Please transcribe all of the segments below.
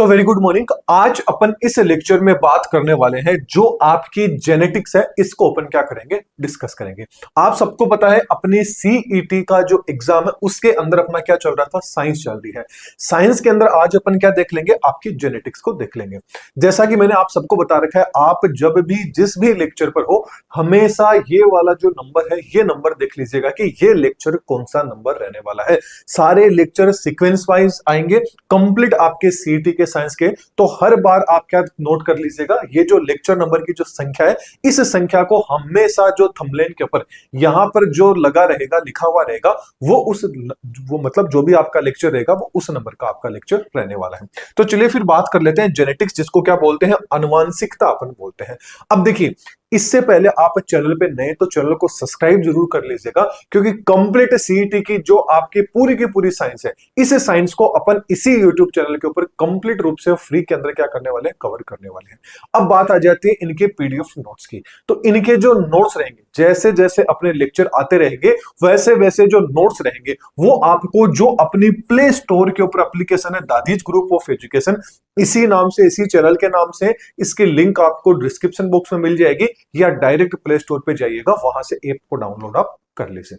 So very good morning. आज अपन इस lecture में बात करने वाले हैं जो आपकी जेनेटिक्स है, इसको अपन क्या करेंगे, डिस्कस करेंगे। आप सबको पता है अपनी सीईटी का जो एग्जाम है उसके अंदर अपना क्या चल रहा था, साइंस चल रही है। साइंस के अंदर आज अपन क्या देख लेंगे, आपकी जेनेटिक्स को देख लेंगे। जैसा कि मैंने आप सबको बता रखा है, आप जब भी जिस भी लेक्चर पर हो हमेशा ये वाला जो नंबर है, ये नंबर देख लीजिएगा कि ये लेक्चर कौन सा नंबर रहने वाला है। सारे लेक्चर सीक्वेंस वाइज आएंगे, कंप्लीट आपके सीईटी के साइंस के। तो हर बार आप क्या नोट कर लीजिएगा, ये जो लेक्चर नंबर की जो संख्या है, इस संख्या को हमेशा जो थंबनेल के ऊपर यहां पर जो लगा रहेगा, लिखा हुआ रहेगा, वो मतलब जो भी आपका लेक्चर रहेगा वो उस नंबर का आपका लेक्चर रहने वाला है। तो चलिए फिर बात कर लेते हैं जेनेटिक्स, जिसको क्या बोलते हैं, अनुवांशिकता अपन बोलते हैं। अब देखिए, इससे पहले आप चैनल पे नए तो चैनल को सब्सक्राइब जरूर कर लीजिएगा, क्योंकि कंप्लीट सीईटी की जो आपकी पूरी की पूरी साइंस है, इस साइंस को अपन इसी यूट्यूब चैनल के ऊपर कंप्लीट रूप से फ्री के अंदर क्या करने वाले हैं, कवर करने वाले हैं। अब बात आ जाती है इनके पीडीएफ नोट्स की। तो इनके जो नोट्स रहेंगे, जैसे जैसे अपने लेक्चर आते रहेंगे वैसे वैसे जो नोट्स रहेंगे वो आपको जो अपनी प्ले स्टोर के ऊपर एप्लीकेशन है दादीज ग्रुप ऑफ एजुकेशन, इसी नाम से, इसी चैनल के नाम से, इसकी लिंक आपको डिस्क्रिप्शन बॉक्स में मिल जाएगी, या डायरेक्ट प्ले स्टोर पे जाइएगा, वहां से ऐप को डाउनलोड आप कर लीजिए।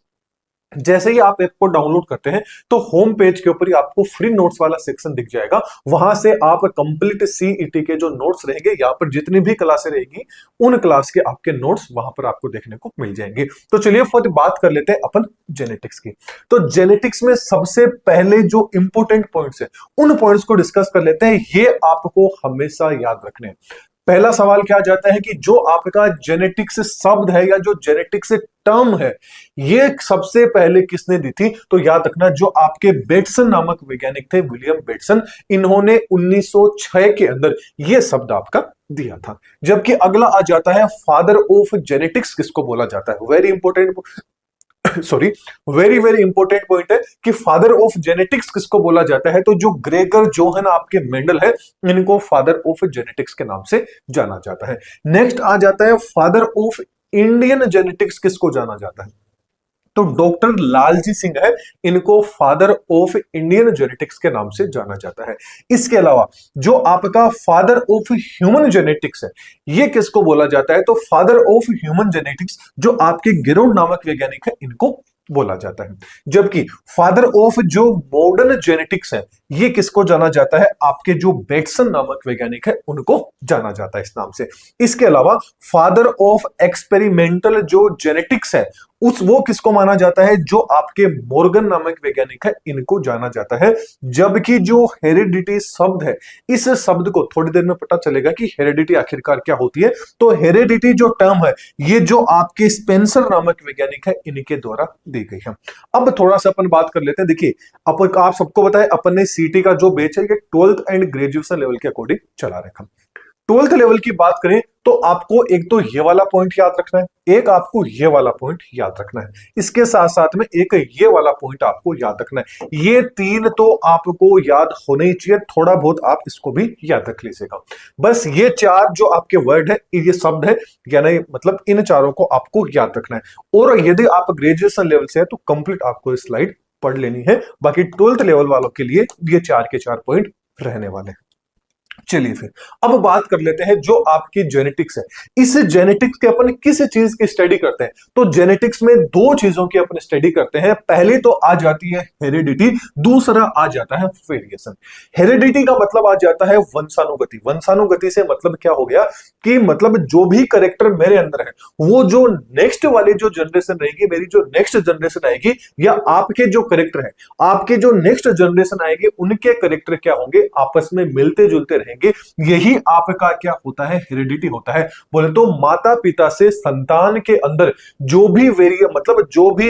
जैसे ही आप ऐप को डाउनलोड करते हैं तो होम पेज के ऊपर ही आपको फ्री नोट्स वाला सेक्शन दिख जाएगा। वहां से आप कंप्लीट सीईटी के जो नोट्स रहेंगे, यहाँ पर जितनी भी क्लासें रहेगी उन क्लास के आपके नोट्स वहां पर आपको देखने को मिल जाएंगे। तो चलिए फिर बात कर लेते हैं अपन जेनेटिक्स की। तो जेनेटिक्स में सबसे पहले जो इंपोर्टेंट पॉइंट्स है उन पॉइंट्स को डिस्कस कर लेते हैं। ये आपको हमेशा याद रखने हैं। पहला सवाल क्या जाता है कि जो आपका जेनेटिक्स शब्द है या जो जेनेटिक्स टर्म है, ये सबसे पहले किसने दी थी? तो याद रखना, जो आपके बेटसन नामक वैज्ञानिक थे, विलियम बेटसन, इन्होंने 1906 के अंदर ये शब्द आपका दिया था। जबकि अगला आ जाता है फादर ऑफ जेनेटिक्स किसको बोला जाता है। Very important very very important point है कि फादर ऑफ जेनेटिक्स किसको बोला जाता है। तो जो ग्रेगर जोहन आपके मेंडल है, इनको फादर ऑफ जेनेटिक्स के नाम से जाना जाता है। नेक्स्ट आ जाता है फादर ऑफ इंडियन जेनेटिक्स किसको जाना जाता है। तो डॉक्टर लालजी सिंह है, इनको फादर ऑफ इंडियन जेनेटिक्स के नाम से जाना जाता है। इसके अलावा जो आपका फादर ऑफ ह्यूमन जेनेटिक्स है, ये किसको बोला जाता है? तो फादर ऑफ ह्यूमन जेनेटिक्स जो आपके गिरोड नामक वैज्ञानिक है, इनको बोला जाता है। जबकि फादर ऑफ जो मॉडर्न जेनेटिक्स है, ये किसको जाना जाता है? आपके जो बेटसन नामक वैज्ञानिक है, उनको जाना जाता है इस नाम से। इसके अलावा फादर ऑफ एक्सपेरिमेंटल जो जेनेटिक्स है, वो किसको माना जाता है? जो आपके मॉर्गन नामक वैज्ञानिक है, इनको जाना जाता है। जबकि जो हेरिडिटी शब्द है, इस शब्द को थोड़ी देर में पता चलेगा कि हेरिडिटी आखिरकार क्या होती है। तो हेरिडिटी जो टर्म है, ये जो आपके स्पेंसर नामक वैज्ञानिक है, इनके द्वारा दी गई है। अब थोड़ा सा अपन बात कर लेते हैं। देखिए, आप सबको पता है अपन ने सीटी का जो बैच है, ये 12th एंड ग्रेजुएशन लेवल के अकॉर्डिंग चला रखा। 12th लेवल की बात करें तो आपको एक तो ये वाला पॉइंट याद रखना है, एक आपको ये वाला पॉइंट याद रखना है, इसके साथ साथ में एक ये वाला पॉइंट आपको याद रखना है। ये तीन तो आपको याद होने ही चाहिए, थोड़ा बहुत आप इसको भी याद रख लीजिएगा। बस ये चार जो आपके वर्ड है, ये शब्द है, यानी मतलब इन चारों को आपको याद रखना है। और यदि आप ग्रेजुएशन लेवल से है तो कंप्लीट आपको स्लाइड पढ़ लेनी है। बाकी 12th लेवल वालों के लिए ये चार के चार पॉइंट रहने वाले हैं। चलिए फिर अब बात कर लेते हैं जो आपकी जेनेटिक्स है, इस जेनेटिक्स के अपन किस चीज की स्टडी करते हैं। तो जेनेटिक्स में दो चीजों की अपन स्टडी करते हैं। पहले तो आ जाती है हेरिडिटी, दूसरा आ जाता है वेरिएशन। हेरिडिटी का मतलब आ जाता है वंशानुगति। वंशानुगति से मतलब क्या हो गया कि मतलब जो भी करेक्टर मेरे अंदर है, वो जो नेक्स्ट वाली जो जनरेशन रहेगी, मेरी जो नेक्स्ट जनरेशन आएगी, या आपके जो करेक्टर है, आपके जो नेक्स्ट जनरेशन आएगी, उनके करेक्टर क्या होंगे, आपस में मिलते जुलते रहेंगे। यही आपका क्या होता है, हेरिडिटी होता है। बोले तो माता पिता से संतान के अंदर जो भी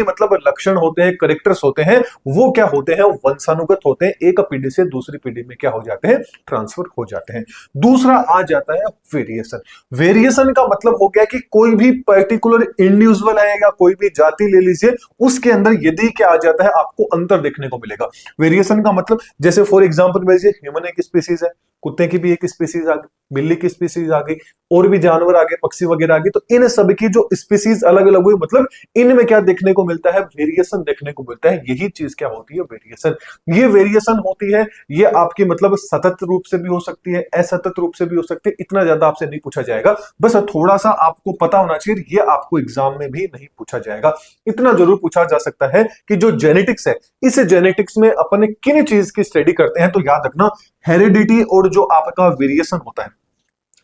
मतलब लक्षण होते हैं, करेक्टर्स होते हैं, वो क्या होते हैं, वंशानुगत होते हैं। एक पीढ़ी से दूसरी पीढ़ी में क्या हो जाते हैं, ट्रांसफर हो जाते हैं। दूसरा आ जाता है वेरिएशन। वेरिएशन का मतलब हो गया कि कोई भी पर्टिकुलर इंडिविजुअल है या कोई भी जाति ले लीजिए, उसके अंदर यदि क्या आ जाता है, आपको अंतर देखने को मिलेगा। वेरिएशन का मतलब जैसे फॉर एग्जांपल ह्यूमन एक स्पीसीज है, कुत्ते की भी एक स्पीसीज आ गई, बिल्ली की स्पीसीज आ गई, और भी जानवर आ गए, पक्षी वगैरह आ गए, तो इन सब की जो स्पीसीज अलग अलग हुई, मतलब इनमें क्या देखने को मिलता है, वेरिएशन देखने को मिलता है। यही चीज क्या होती है, वेरिएशन। ये वेरिएशन होती है, ये आपकी मतलब सतत रूप से भी हो सकती है, असतत रूप से भी हो सकती है। इतना ज्यादा आपसे नहीं पूछा जाएगा, बस थोड़ा सा आपको पता होना चाहिए, ये आपको एग्जाम में भी नहीं पूछा जाएगा। इतना जरूर पूछा जा सकता है कि जो जेनेटिक्स है, इस जेनेटिक्स में अपन किन चीज की स्टडी करते हैं, तो याद रखना हेरिडिटी और जो आपका वेरिएशन होता है,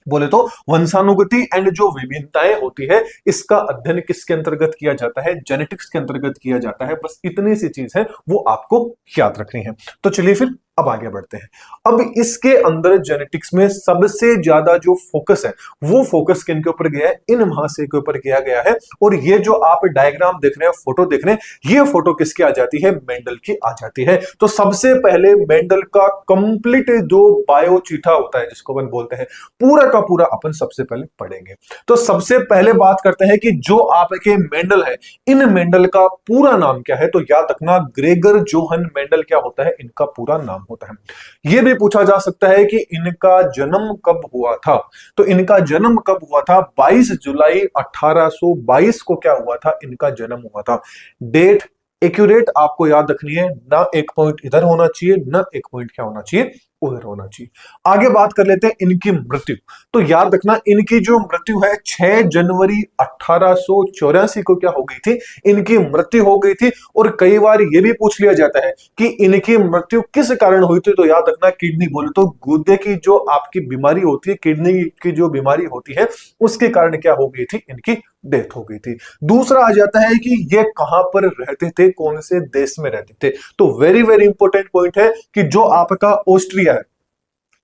बोले तो वंशानुगति एंड जो विभिन्नताएं होती है, इसका अध्ययन किसके अंतर्गत किया जाता है, जेनेटिक्स के अंतर्गत किया जाता है। बस इतनी सी चीज है, वो आपको याद रखनी है। तो चलिए फिर अब आगे बढ़ते हैं। अब इसके अंदर जेनेटिक्स में सबसे ज्यादा जो फोकस है, वो फोकस किन के ऊपर गया है, इन महाशय के ऊपर किया गया है। और ये जो आप डायग्राम देख रहे हैं, फोटो देख रहे हैं, ये फोटो किसकी आ जाती है, मेंडल की आ जाती है। तो सबसे पहले मेंडल का कंप्लीट जो बायोचीटा होता है, जिसको अपन बोलते हैं, पूरा का पूरा अपन सबसे पहले पढ़ेंगे। तो सबसे पहले बात करते हैं कि जो आपके मेंडल है, इन मेंडल का पूरा नाम क्या है, तो याद रखना ग्रेगर जोहन मेंडल क्या होता है, इनका पूरा नाम होता है। यह भी पूछा जा सकता है कि इनका जन्म कब हुआ था, तो इनका जन्म कब हुआ था, 22 जुलाई 1822 को क्या हुआ था, इनका जन्म हुआ था। डेट एक्यूरेट आपको याद रखनी है, ना एक पॉइंट इधर होना चाहिए, ना एक पॉइंट क्या होना चाहिए, उधर होना चाहिए। आगे बात कर लेते हैं इनकी मृत्यु। तो याद रखना इनकी जो मृत्यु है 6 जनवरी 1884 को क्या हो गई थी, इनकी मृत्यु हो गई थी। और कई बार यह भी पूछ लिया जाता है कि इनकी मृत्यु किस कारण हुई थी, तो याद रखना किडनी, बोले तो गुर्दे की जो आपकी बीमारी होती है, किडनी की जो बीमारी होती है, उसके कारण क्या हो गई थी, इनकी डेथ हो गई थी। दूसरा आ जाता है कि ये कहां पर रहते थे, कौन से देश में रहते थे। तो वेरी वेरी इंपॉर्टेंट पॉइंट है कि जो आपका ऑस्ट्रिया है,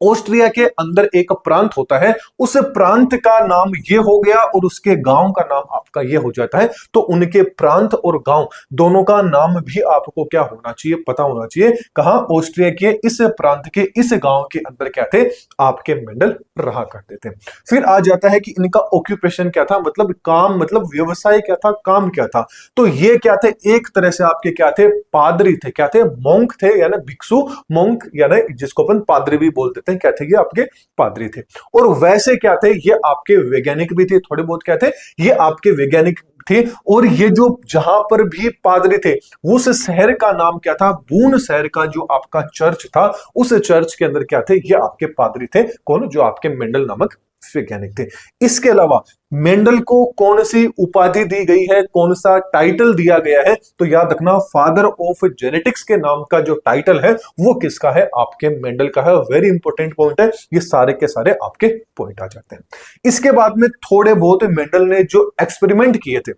ऑस्ट्रिया के अंदर एक प्रांत होता है, उस प्रांत का नाम ये हो गया और उसके गांव का नाम आपका ये हो जाता है। तो उनके प्रांत और गांव दोनों का नाम भी आपको क्या होना चाहिए, पता होना चाहिए। कहां, ऑस्ट्रिया के इस प्रांत के इस गांव के अंदर क्या थे, आपके मेंडल रहा करते थे। फिर आ जाता है कि इनका ऑक्यूपेशन क्या था, मतलब काम, मतलब व्यवसाय क्या था, काम क्या था। तो ये क्या थे, एक तरह से आपके क्या थे, पादरी थे, क्या थे, मोंक थे, यानी भिक्षु, मोंक यानी जिसको अपन पादरी भी बोल देते हैं, क्या थे, ये आपके पादरी थे। और वैसे क्या थे, ये आपके वैज्ञानिक भी थे, थोड़े बहुत क्या थे, ये आपके वैज्ञानिक थे। और ये जो जहां पर भी पादरी थे, उस शहर का नाम क्या था, बून शहर का जो आपका चर्च था, उस चर्च के अंदर क्या थे, ये आपके पादरी थे। कौन, जो आपके मेंडल नामक वैज्ञानिक थे। इसके अलावा मेंडल को कौन सी उपाधि दी गई है, कौन सा टाइटल दिया गया है, तो याद रखना फादर ऑफ जेनेटिक्स के नाम का जो टाइटल है, वो किसका है, आपके मेंडल का है। वेरी इंपॉर्टेंट पॉइंट है, ये सारे के सारे आपके पॉइंट आ जाते हैं। इसके बाद में थोड़े बहुत मेंडल ने जो एक्सपेरिमेंट किए थे,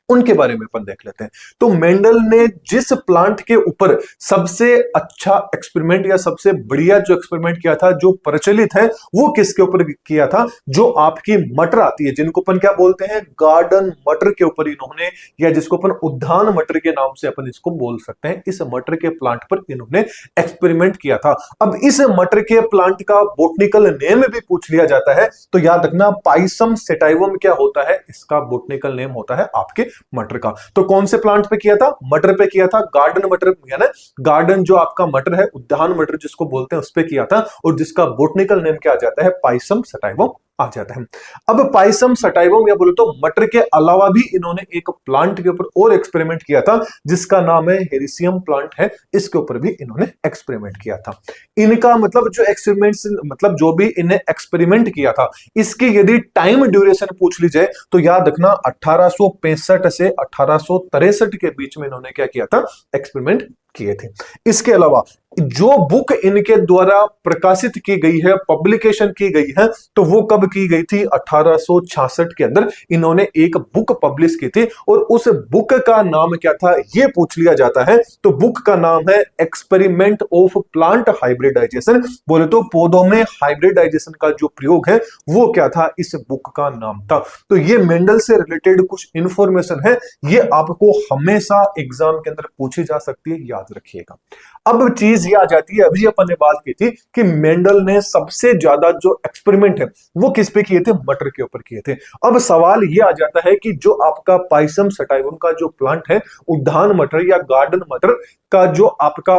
उनके बारे में अपन देख लेते हैं। तो मेंडल ने जिस प्लांट के ऊपर सबसे अच्छा एक्सपेरिमेंट या सबसे बढ़िया जो एक्सपेरिमेंट किया था, जो प्रचलित है, वो किसके ऊपर किया था, जो आपकी मटर आती है, जिनको अपन क्या बोलते हैं, गार्डन मटर के ऊपर इन्होंने, या जिसको अपन उद्यान मटर के नाम से अपन इसको बोल सकते हैं, इस मटर के प्लांट पर इन्होंने एक्सपेरिमेंट किया था। अब इस मटर के प्लांट का बोटनिकल नेम भी पूछ लिया जाता है, तो याद रखना पाइसम सेटाइवम क्या होता है, इसका बोटनिकल नेम होता है आपके मटर का। तो कौन से प्लांट पे किया था, मटर पे किया था, गार्डन मटर, यानी गार्डन जो आपका मटर है, उद्यान मटर जिसको बोलते हैं, उस पे किया था। और जिसका बोटनिकल नेम क्या आ जाता है, पाइसम सेटाइवम आ जाता है। अब पाइसम सेटाइवम या बोले तो मटर के अलावा भी इन्होंने एक प्लांट के ऊपर और एक्सपेरिमेंट किया था, जिसका नाम है हेरिसियम प्लांट है, इसके ऊपर भी इन्होंने एक्सपेरिमेंट किया था। इनका मतलब जो एक्सपेरिमेंट्स, मतलब जो भी इन्हें एक्सपेरिमेंट किया था, इसकी यदि टाइम ड्यूरेशन पूछ ली जाए, तो याद रखना 1865 से 1863 के बीच में इन्होंने क्या किया था, एक्सपेरिमेंट किए थे। इसके अलावा जो बुक इनके द्वारा प्रकाशित की गई है, पब्लिकेशन की गई है, तो वो कब की गई थी, 1866 के अंदर इन्होंने एक बुक पब्लिश की थी। और उस बुक का नाम क्या था, ये पूछ लिया जाता है, तो बुक का नाम है एक्सपेरिमेंट ऑफ प्लांट हाइब्रिडाइजेशन। बोले तो पौधों में हाइब्रिडाइजेशन का जो प्रयोग है, वो क्या था, इस बुक का नाम था। तो ये मेंडल से रिलेटेड कुछ इंफॉर्मेशन है, ये आपको हमेशा एग्जाम के अंदर पूछी जा सकती है, याद रखिएगा। अब चीज ये आ जाती है, अभी अपन ने बात की थी कि मेंडल ने सबसे ज्यादा जो एक्सपेरिमेंट है, वो किस पे किए थे, मटर के ऊपर किए थे। अब सवाल ये आ जाता है कि जो आपका पाइसम सेटाइवम का जो प्लांट है, उद्यान मटर या गार्डन मटर का जो आपका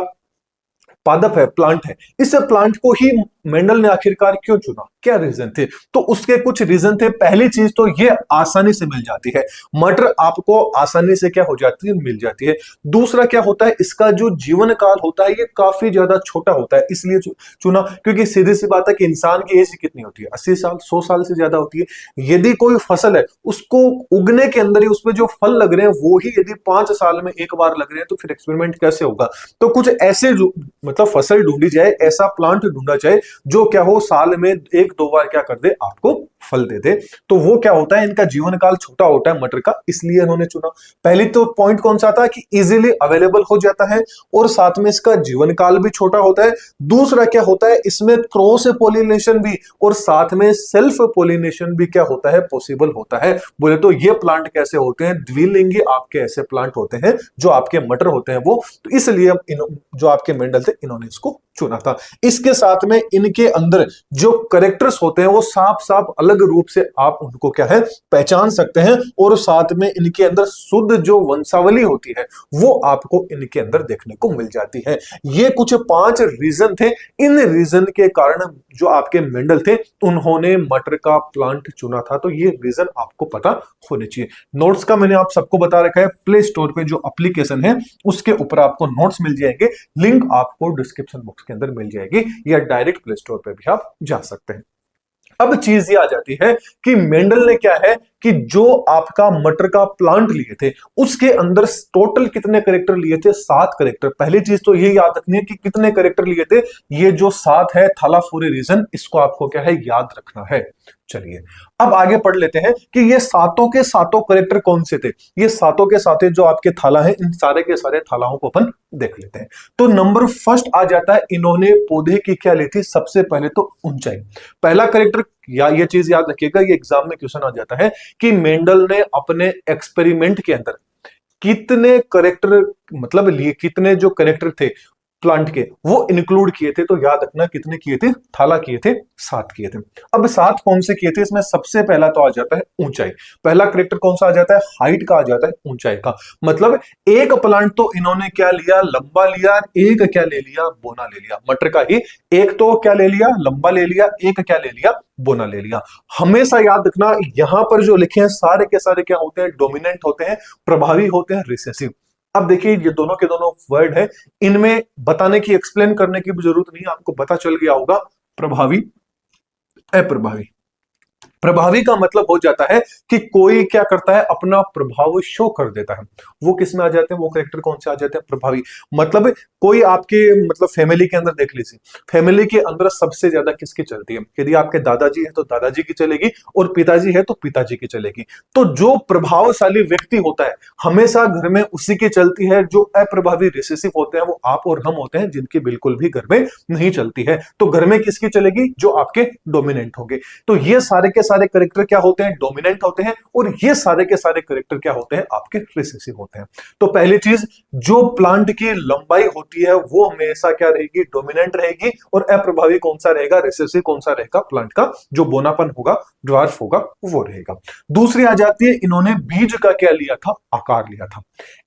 पादप है, प्लांट है, इस प्लांट को ही मेंडल ने आखिरकार क्यों चुना, क्या रीजन थे? तो उसके कुछ रीजन थे। पहली चीज तो ये आसानी से मिल जाती है, मटर आपको आसानी से क्या हो जाती है, मिल जाती है। दूसरा क्या होता है, इसका जो जीवन काल होता है ये काफी ज्यादा छोटा होता है, इसलिए चुना, क्योंकि सीधी सी बात है कि इंसान की एज कितनी होती है, 80 साल, 100 साल से ज्यादा होती है। यदि कोई फसल है उसको उगने के अंदर ही उसमें जो फल लग रहे हैं वो ही यदि 5 साल में एक बार लग रहे हैं तो फिर एक्सपेरिमेंट कैसे होगा? तो कुछ ऐसे मतलब फसल ढूंढी जाए, ऐसा प्लांट ढूंढा जाए जो क्या हो, साल में 1-2 बार क्या कर दे, आपको फल दे दे। तो वो क्या होता है, इनका जीवन काल छोटा होता है मटर का, इसलिए इन्होंने चुना। पहले तो पॉइंट कौन सा था कि इजीली अवेलेबल हो जाता है और साथ में इसका जीवन काल भी छोटा होता है। दूसरा क्या होता है, इसमें क्रॉस पोलिनेशन भी और साथ में सेल्फ पोलिनेशन भी क्या होता है, पॉसिबल होता है। बोले तो ये प्लांट कैसे होते हैं, द्विलिंगी आपके ऐसे प्लांट होते हैं जो आपके मटर होते हैं वो। तो इसलिए जो आपके मेंडल थे इन्होंने इसको चुना था। इसके साथ में इनके अंदर जो करेक्टर्स होते हैं वो साफ साफ अलग रूप से आप उनको क्या है, पहचान सकते हैं। और साथ में इनके अंदर शुद्ध जो वंशावली होती है वो आपको इनके अंदर देखने को मिल जाती है। ये कुछ 5 रीजन थे। इन रीजन के कारण जो आपके मेंडल थे उन्होंने मटर का प्लांट चुना था। तो ये रीजन आपको पता होने चाहिए। नोट्स का मैंने आप सबको बता रखा है, प्ले स्टोर पे जो एप्लीकेशन है उसके ऊपर आपको नोट्स मिल जाएंगे, लिंक आपको डिस्क्रिप्शन बॉक्स के अंदर मिल जाएगी, या डायरेक्ट प्ले स्टोर पे भी आप जा सकते हैं। अब चीज ये आ जाती है कि मेंडल ने क्या है कि जो आपका मटर का प्लांट लिए थे उसके अंदर टोटल कितने करेक्टर लिए थे, 7 करेक्टर। पहली चीज तो ये याद रखनी है कि कितने करेक्टर लिए थे, ये जो 7 है थैलाफोरी रीजन, इसको आपको क्या है, याद रखना है। चलिए अब आगे पढ़ लेते हैं कि ये सातों के सातों करेक्टर कौन से थे। ये सातों के सातों जो आपके थाला है, इन सारे के सारे थालाओं को अपन देख लेते हैं। तो नंबर फर्स्ट आ जाता है, इन्होंने पौधे की क्या ली थी, सबसे पहले तो ऊंचाई। पहला करेक्टर, या ये चीज याद रखिएगा, ये एग्जाम में क्वेश्चन आ जाता है कि मेंडल ने अपने एक्सपेरिमेंट के अंदर कितने करेक्टर, मतलब लिए कितने जो करेक्टर थे प्लांट के वो इंक्लूड किए थे। तो याद रखना कितने किए थे, थाला किए थे, 7 किए थे। अब 7 कौन से किए थे, इसमें सबसे पहला तो आ जाता है ऊंचाई। पहला करेक्टर कौन सा आ जाता है, हाइट का आ जाता है, ऊंचाई का। मतलब एक प्लांट तो इन्होंने क्या लिया, लंबा लिया, एक क्या ले लिया, बोना ले लिया। मटर का ही एक तो क्या ले लिया, लंबा ले लिया, एक क्या ले लिया, बोना ले लिया। हमेशा याद रखना यहां पर जो लिखे हैं सारे के सारे क्या होते हैं, डोमिनेंट होते हैं, प्रभावी होते हैं, रिसेसिव। अब देखिए ये दोनों के दोनों वर्ड है, इनमें बताने की, एक्सप्लेन करने की भी जरूरत नहीं, आपको पता चल गया होगा। प्रभावी, अप्रभावी। प्रभावी का मतलब हो जाता है कि कोई क्या करता है, अपना प्रभाव शो कर देता है। वो किस में आ जाते हैं, वो कैरेक्टर कौन से आ जाते हैं, प्रभावी। मतलब कोई आपके मतलब फैमिली के अंदर देख लीजिए, फैमिली के अंदर सबसे ज्यादा किसकी चलती है, यदि आपके दादाजी है तो दादाजी की चलेगी, और पिताजी है तो पिताजी की चलेगी। तो जो प्रभावशाली व्यक्ति होता है हमेशा घर में उसी की चलती है। जो अप्रभावी रिसेसिव होते हैं वो आप और हम होते हैं, जिनकी बिल्कुल भी घर में नहीं चलती है। तो घर में किसकी चलेगी, जो आपके डोमिनेंट होंगे। तो ये सारे के सारे करेक्टर क्या होते हैं, डोमिनेंट होते हैं, और ये सारे के सारे करेक्टर क्या होते हैं, आपके रिसेसिव होते हैं। तो पहली चीज, जो प्लांट की लंबाई होती है वो हमेशा क्या रहेगी, डोमिनेंट रहेगी, और अप्रभावी कौन सा रहेगा, रिसेसिव कौन सा रहेगा, प्लांट का जो बोनापन होगा, ड्वार्फ होगा, वो रहेगा। दूसरी आ जाती है, इन्होंने बीज का क्या लिया था, आकार लिया था।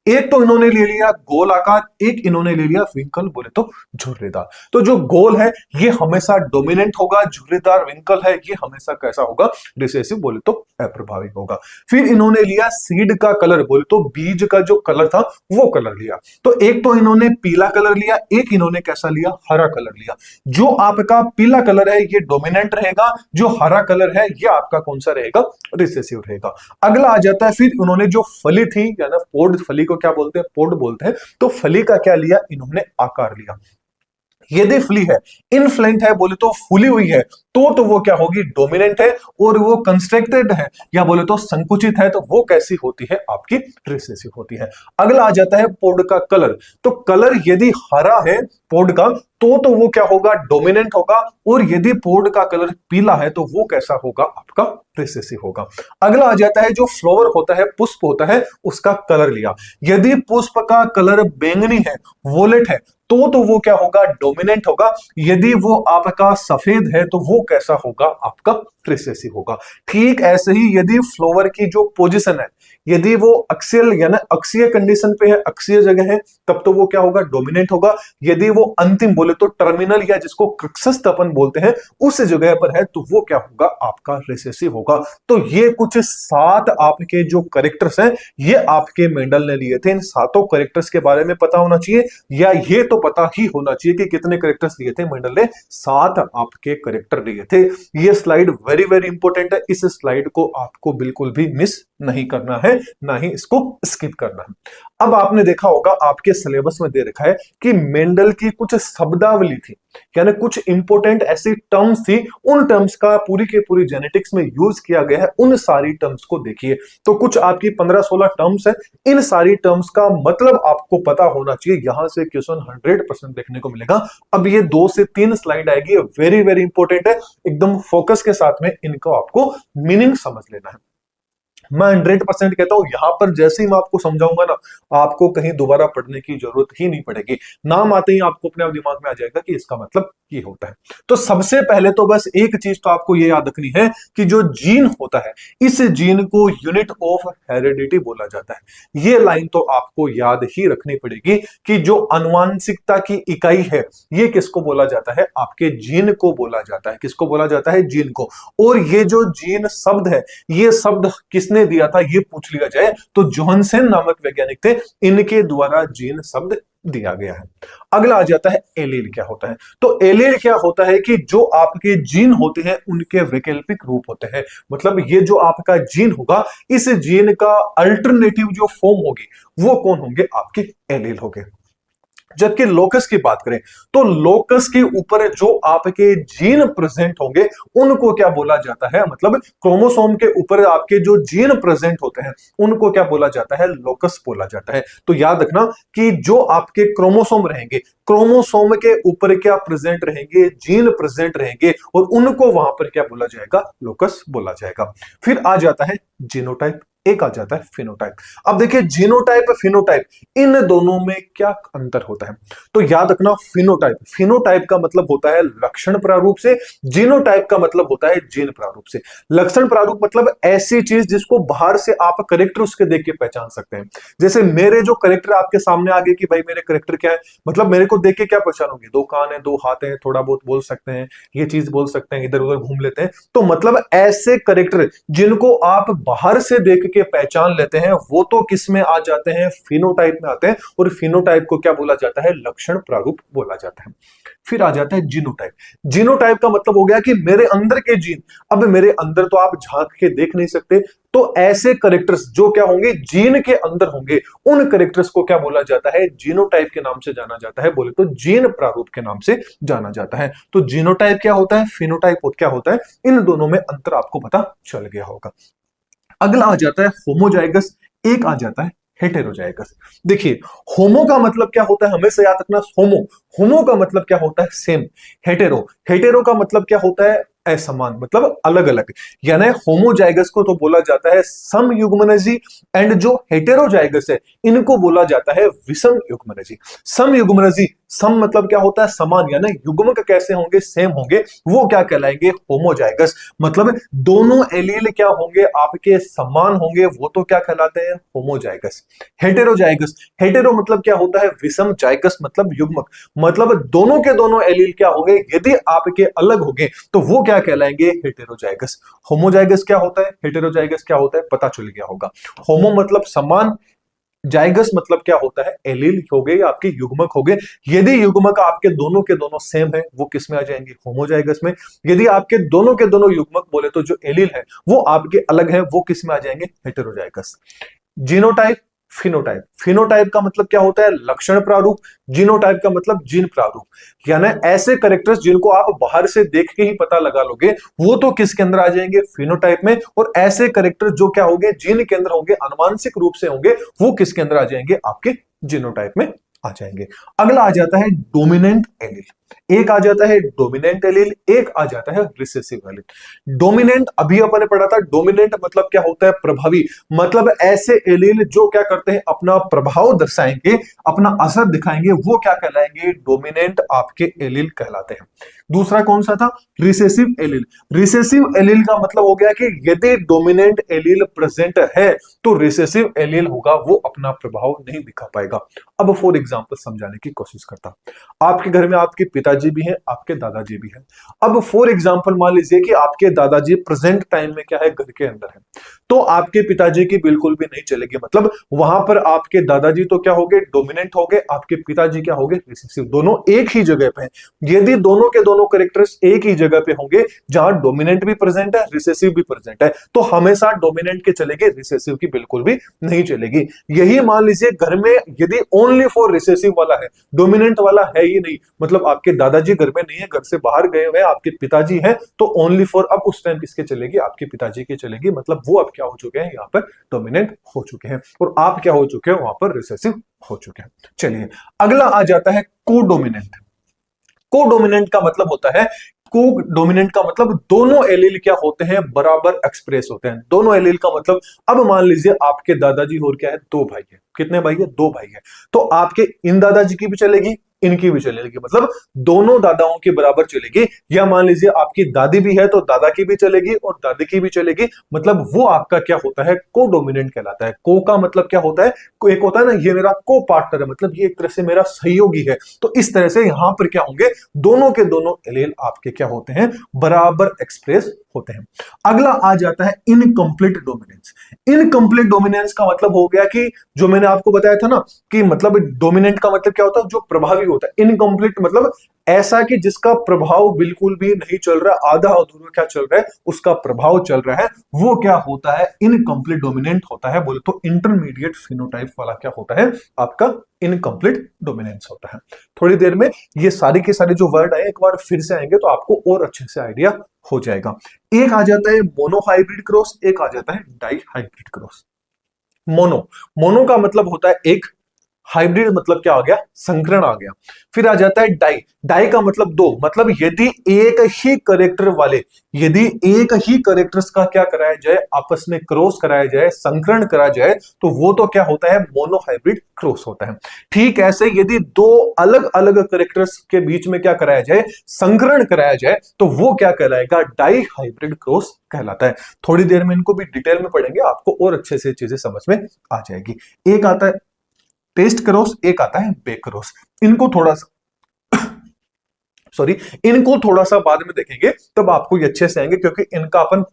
एक तो इन्होंने ले लिया गोल आकार, एक इन्होंने ले लिया विंकल, बोले तो झुर्रीदार। तो जो गोल है ये हमेशा डोमिनेंट होगा, झुर्रीदार विंकल है ये हमेशा कैसा होगा, रिसेसिव, बोले तो अप्रभावी होगा। फिर इन्होंने लिया सीड का कलर, बोले तो बीज का जो कलर था वो कलर लिया। तो एक तो इन्होंने पीला कलर लिया, एक इन्होंने कैसा लिया, हरा कलर लिया। जो आपका पीला कलर है ये डोमिनेंट रहेगा, जो हरा कलर है ये आपका कौन सा रहेगा, रिसेसिव रहेगा। अगला आ जाता है, फिर इन्होंने जो फली थी, यानी पोड, फली को क्या बोलते हैं, पोड बोलते हैं। तो फली का क्या लिया, इन्होंने आकार लिया। यदि फली है, इनफ्लेंट है, बोले तो फूली हुई है, तो वो क्या होगी, डोमिनेंट है। और वो कंस्ट्रक्टेड है या बोले तो संकुचित है, तो वो कैसी होती है, आपकी रिसेसिव होती है। अगला आ जाता है पोड का कलर। तो कलर यदि हरा है पोड का, तो वो क्या होगा, डोमिनेंट होगा। और यदि पोड का कलर पीला है तो वो कैसा होगा, आपका रिसेसिव होगा। अगला आ जाता है, जो फ्लावर होता है, पुष्प होता है, उसका कलर लिया। यदि पुष्प का कलर बैंगनी है, वोलेट है, तो वो क्या होगा, डोमिनेंट होगा। यदि वो आपका सफेद है तो वो वो कैसा होगा, आपका रिसेसिव होगा। ठीक ऐसे ही यदि फ्लावर की जो पोजीशन है, यदि वो अक्सियल यानी अक्षीय कंडीशन पे है, अक्षीय जगह है, तब तो वो क्या होगा, डोमिनेंट होगा। यदि वो अंतिम बोले तो टर्मिनल या जिसको क्रक्सस्थ अपन बोलते हैं उस जगह पर है, तो वो क्या होगा, आपका रिसेसिव होगा। तो ये कुछ 7 आपके जो कैरेक्टर्स हैं ये आपके मेंडल ने लिए थे। इन 7 कैरेक्टर्स के बारे में पता होना चाहिए, या ये तो पता ही होना चाहिए कि कितने कैरेक्टर्स लिए थे मेंडल ने, 7 आपके कैरेक्टर लिए थे। ये स्लाइड वेरी वेरी इंपॉर्टेंट है, इस स्लाइड को आपको बिल्कुल भी मिस नहीं करना है, ना ही इसको स्किप करना है। अब आपने देखा होगा आपके सिलेबस में दे रखा है कि मेंडल की कुछ शब्दावली थी, यानी कुछ इंपॉर्टेंट ऐसी टर्म्स थी, उन टर्म्स का पूरी के पूरी जेनेटिक्स में यूज किया गया है, उन सारी टर्म्स को देखिए। तो कुछ आपकी 15-16 टर्म्स है, इन सारी टर्म्स का मतलब आपको पता होना चाहिए। यहां से क्वेश्चन 100% देखने को मिलेगा। अब ये 2 से 3 स्लाइड आएगी, वेरी वेरी इंपॉर्टेंट है, एकदम फोकस के साथ में इनको आपको मीनिंग समझ लेना है। मैं 100% कहता हूं, यहां पर जैसे ही मैं आपको समझाऊंगा ना, आपको कहीं दोबारा पढ़ने की जरूरत ही नहीं पड़ेगी। नाम आते ही आपको अपने आप दिमाग में आ जाएगा कि इसका मतलब ये होता है। तो सबसे पहले तो बस एक चीज तो आपको ये याद रखनी है कि जो जीन होता है, इस जीन को यूनिट ऑफ हेरिडिटी बोला जाता है। ये लाइन तो आपको याद ही रखनी पड़ेगी कि जो आनुवांशिकता की इकाई है, ये किसको बोला जाता है, आपके जीन को बोला जाता है। किसको बोला जाता है, जीन को। और ये जो जीन शब्द है, ये शब्द किसने दिया था, ये पूछ लिया जाए तो जॉनसन नामक वैज्ञानिक थे, इनके द्वारा जीन शब्द दिया गया है। अगला आ जाता है एलील क्या होता है। तो एलील क्या होता है कि जो आपके जीन होते हैं उनके वैकल्पिक रूप होते हैं। मतलब ये जो आपका जीन होगा, इस जीन का अल्टरनेटिव जो फॉर्म होगी वो कौन होंगे, आपके एलील होंगे। जबकि लोकस की बात करें तो लोकस के ऊपर जो आपके जीन प्रेजेंट होंगे उनको क्या बोला जाता है, मतलब क्रोमोसोम के ऊपर आपके जो जीन प्रेजेंट होते हैं उनको क्या बोला जाता है, लोकस बोला जाता है। तो याद रखना कि जो आपके क्रोमोसोम रहेंगे, क्रोमोसोम के ऊपर क्या प्रेजेंट रहेंगे, जीन प्रेजेंट रहेंगे, और उनको वहां पर क्या बोला जाएगा, लोकस बोला जाएगा। फिर आ जाता है जीनोटाइप, एक आ जाता है फिनोटाइप। अब देखिए जीनोटाइप फिनोटाइप, इन दोनों में क्या अंतर होता है। तो याद रखना, फिनोटाइप का मतलब होता है लक्षण प्रारूप से, जीनोटाइप का मतलब होता है जीन प्रारूप से। लक्षण प्रारूप मतलब ऐसी चीज जिसको बाहर से आप करेक्टर उसके देख के पहचान सकते हैं। जैसे मेरे जो करेक्टर आपके सामने आ गए कि भाई मेरे करेक्टर क्या है, मतलब मेरे को देख के क्या पहचानोगे, 2 कान है, 2 हाथ है, थोड़ा बहुत बोल सकते हैं, ये चीज बोल सकते हैं, इधर उधर घूम लेते हैं। तो मतलब ऐसे करेक्टर जिनको आप बाहर से देख के पहचान लेते हैं, वो तो किस में आ जाते हैं, फिनोटाइप में आते हैं। और फिनोटाइप को क्या बोला जाता है, लक्षण प्रारूप बोला जाता है। फिर आ जाता है जीनोटाइप। जीनोटाइप का मतलब हो गया कि मेरे अंदर के जीन, अब मेरे अंदर तो आप झांक के देख नहीं सकते, तो ऐसे करेक्टर्स जो क्या होंगे, जीन के अंदर होंगे, उन करेक्टर्स को क्या बोला जाता है, जीनोटाइप के नाम से जाना जाता है। बोले तो जीन प्रारूप के नाम से जाना जाता है। तो जीनोटाइप क्या होता है, फिनोटाइप क्या होता है, इन दोनों में अंतर आपको पता चल गया होगा। अगला आ जाता है होमोजाइगस, एक आ जाता है हेटेरोजाइगस। देखिए होमो का मतलब क्या होता है, हमेशा याद रखना, होमो का मतलब क्या होता है, सेम। हेटेरो का मतलब क्या होता है, असमान, मतलब अलग अलग। यानी होमोजाइगस को तो बोला जाता है समयुग्मनजी, एंड जो हेटेरोजाइगस है इनको बोला जाता है विषम युग्मनजी। समयुग्मनजी, सम मतलब क्या होता है, समान, यानी युग्मक कैसे होंगे, सेम होंगे, वो क्या कहलाएंगे, होमोजाइगस। मतलब दोनों एलील क्या होंगे, आपके समान होंगे, वो तो क्या कहलाते हैं, होमोजाइगस। हेटेरोजाइगस, हेटेरो मतलब क्या होता है, विषम, जाइगस मतलब युग्मक, मतलब दोनों के दोनों एलील क्या होंगे, यदि आपके अलग होंगे तो वो क्या कहलाएंगे, हेटेरोजाइगस। होमोजाइगस क्या होता है, हेटेरोजाइगस क्या होता है, पता चल गया होगा। होमो मतलब समान, जाइगस मतलब क्या होता है, एलील हो गए, आपके युग्मक हो गए। यदि युग्मक आपके दोनों के दोनों सेम है, वो किस में आ जाएंगे, होमोजाइगस में। यदि आपके दोनों के दोनों युग्मक बोले तो जो एलील है वो आपके अलग है, वो किस में आ जाएंगे, हेटेरोजाइगस। जीनोटाइप फिनोटाइप, फिनोटाइप का मतलब क्या होता है, लक्षण प्रारूप, जीनोटाइप का मतलब जीन प्रारूप। यानी ऐसे कैरेक्टर्स जिनको आप बाहर से देख के ही पता लगा लोगे, वो तो किसके अंदर आ जाएंगे, फिनोटाइप में। और ऐसे कैरेक्टर जो क्या होंगे, जीन के अंदर होंगे, आनुवांशिक रूप से होंगे, वो किसके अंदर आ जाएंगे, आपके जीनोटाइप में आ जाएंगे। अगला आ जाता है डोमिनेंट एलील। एक आ जाता है डोमिनेंट एलील, एक आ जाता है रिसेसिव एलील। डोमिनेंट अभी अपन ने पढ़ा था, डोमिनेंट मतलब क्या होता है, प्रभावी, मतलब ऐसे एलील जो क्या करते हैं, अपना प्रभाव दर्शाएंगे, अपना असर दिखाएंगे, वो क्या कहलाएंगे, डोमिनेंट आपके एलील कहलाते हैं। दूसरा कौन सा था, रिसेसिव एलील। रिसेसिव एलील का मतलब हो गया कि यदि डोमिनेंट एलील प्रेजेंट है तो रिसेसिव एलील होगा, वो अपना प्रभाव नहीं दिखा पाएगा। अब फॉर एग्जांपल समझाने की कोशिश करता, आपके घर में आपके पिताजी भी हैं, आपके दादाजी भी हैं। अब फॉर एग्जांपल मान लीजिए कि आपके दादाजी प्रेजेंट टाइम में क्या है, घर के अंदर है, तो आपके पिताजी की बिल्कुल भी नहीं चलेगी, मतलब वहां पर आपके दादाजी तो क्या हो गए, डोमिनेंट हो गए, आपके पिताजी क्या हो गए, रिसेसिव। दोनों एक ही जगह पे हैं। यदि दोनों के दोनों कैरेक्टर्स एक ही जगह पे होंगे, जहां डोमिनेंट भी प्रेजेंट है, रिसेसिव भी प्रेजेंट है, तो हमेशा डोमिनेंट के चलेगी, रिसेसिव की बिल्कुल भी नहीं चलेगी। यही मान लीजिए घर में यदि ओनली फॉर रिसेसिव वाला है, डोमिनेंट वाला है ही नहीं, मतलब आपके दादाजी घर में नहीं है, घर से बाहर गए हुए, आपके पिताजी हैं, तो ओनली फॉर अब उस टाइम किसके चलेगी, आपके पिताजी की चलेगी, मतलब वो अब क्या हो चुके हैं, यहाँ पर डोमिनेंट हो चुके हैं, और आप क्या हो चुके हैं, वहां पर रिसेसिव हो चुके हैं। चलिए अगला आ जाता है कोडोमिनेंट। कोडोमिनेंट का मतलब होता है, को डोमिनेंट का मतलब दोनों एलील क्या होते हैं, बराबर एक्सप्रेस होते हैं। दोनों एलील का मतलब, अब मान लीजिए आपके दादाजी और क्या है, दो भाई है। कितने भाई है, दो भाई है। तो आपके इन दादाजी की भी चलेगी, इनकी भी चलेगी, मतलब दोनों दादाओं के बराबर चलेगी। या मान लीजिए आपकी दादी भी है तो दादा की भी चलेगी और दादी की भी चलेगी, मतलब वो आपका क्या होता है, को डोमिनेंट कहलाता है। को का मतलब क्या होता है, एक होता है ना, ये मेरा को पार्टनर है, मतलब ये एक तरह से मेरा सहयोगी है। तो इस तरह से यहां पर क्या होंगे, दोनों के दोनों एलील आपके क्या होते हैं, बराबर एक्सप्रेस होते हैं। अगला आ जाता है इनकम्प्लीट डोमिनेंस। इनकम्प्लीट डोमिनेंस का मतलब हो गया कि जो मैंने आपको बताया था ना, कि मतलब डोमिनेंट का मतलब क्या होता है, जो प्रभावी होता है। इनकम्प्लीट मतलब ऐसा कि जिसका प्रभाव बिल्कुल भी नहीं चल रहा, आधा अधूरा क्या चल रहा है, उसका प्रभाव चल रहा है, वो क्या होता है, इनकम्प्लीट डोमिनेंट होता है। बोले तो इंटरमीडिएट फिनोटाइप वाला क्या होता है, आपका इनकम्प्लीट डोमिनेंस होता है। थोड़ी देर में ये सारी के सारे जो वर्ड आए एक बार फिर से आएंगे तो आपको और अच्छे से आइडिया हो जाएगा। एक आ जाता है मोनोहाइब्रिड क्रॉस, एक आ जाता है डाई हाइब्रिड क्रॉस। मोनो का मतलब होता है एक, हाइब्रिड मतलब क्या आ गया, संकरण आ गया। फिर आ जाता है डाई, डाई का मतलब दो, मतलब यदि एक ही करेक्टर वाले, यदि एक ही करेक्टर्स का क्या कराया जाए, आपस में क्रॉस कराया जाए, संकरण करा जाए, तो वो तो क्या होता है, मोनोहाइब्रिड क्रॉस होता है। ठीक ऐसे यदि दो अलग अलग करेक्टर्स के बीच में क्या कराया जाए, संकरण कराया जाए, तो वो क्या कहलाएगा, डाई हाइब्रिड क्रॉस कहलाता है। थोड़ी देर में इनको भी डिटेल में पढ़ेंगे, आपको और अच्छे से चीजें समझ में आ जाएगी। एक आता है टेस्ट क्रॉस, एक आता है बेक क्रॉस। इनको थोड़ा सा सॉरी, इनको थोड़ा सा बाद में देखेंगे, तब आपको ये अच्छे से आएंगे, क्योंकि इनका अपन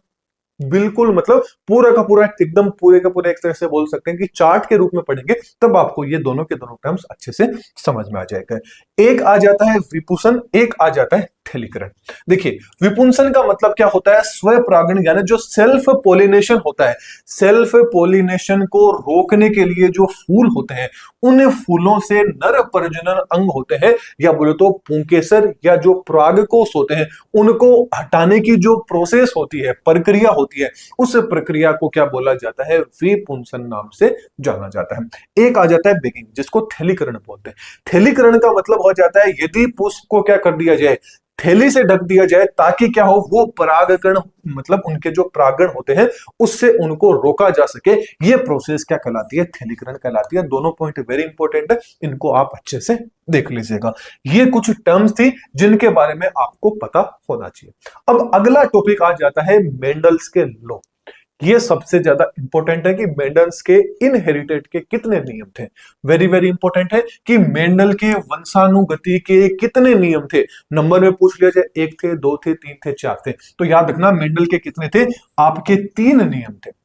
बिल्कुल मतलब पूरा का पूरा एकदम पूरे का पूरा एक तरह से बोल सकते हैं कि चार्ट के रूप में पढ़ेंगे, तब आपको ये दोनों के दोनों टर्म्स अच्छे से समझ में आ जाएगा। एक आ जाता है विपुंसन, एक आ जाता है थैलीकरण। देखिए विपुंसन का मतलब क्या होता है, स्वपरागण, यानी जो सेल्फ पोलिनेशन होता है, सेल्फ पोलिनेशन को रोकने के लिए जो फूल होते हैं, उन फूलों से नर प्रजनन अंग होते हैं, या बोले तो पुंकेसर या जो परागकोष होते हैं, उनको हटाने की जो प्रोसेस होती है, प्रक्रिया होती है, उस प्रक्रिया को क्या बोला जाता है, विपुंसन नाम से जाना जाता है। एक आ जाता है बेगिंग, जिसको थैलीकरण बोलते हैं। थैलीकरण का मतलब हो जाता है यदि पुष्प को क्या कर दिया जाए, थैली से ढक दिया जाए, ताकि क्या हो, वो परागकण मतलब उनके जो परागण होते हैं उससे उनको रोका जा सके। ये प्रोसेस क्या कहलाती है, थैलीकरण कहलाती है। दोनों पॉइंट वेरी इंपॉर्टेंट है, इनको आप अच्छे से देख लीजिएगा। ये कुछ टर्म्स थी जिनके बारे में आपको पता होना चाहिए। अब अगला टॉपिक आ जाता है मेंडल्स के लॉ। ये सबसे ज्यादा इंपॉर्टेंट है कि मेंडल्स के इनहेरिटेड के कितने नियम थे। वेरी वेरी इंपॉर्टेंट है कि मेंडल के वंशानुगति के कितने नियम थे। नंबर में पूछ लिया जाए, एक थे, दो थे, तीन थे, चार थे, तो याद रखना मेंडल के कितने थे, आपके तीन नियम थे।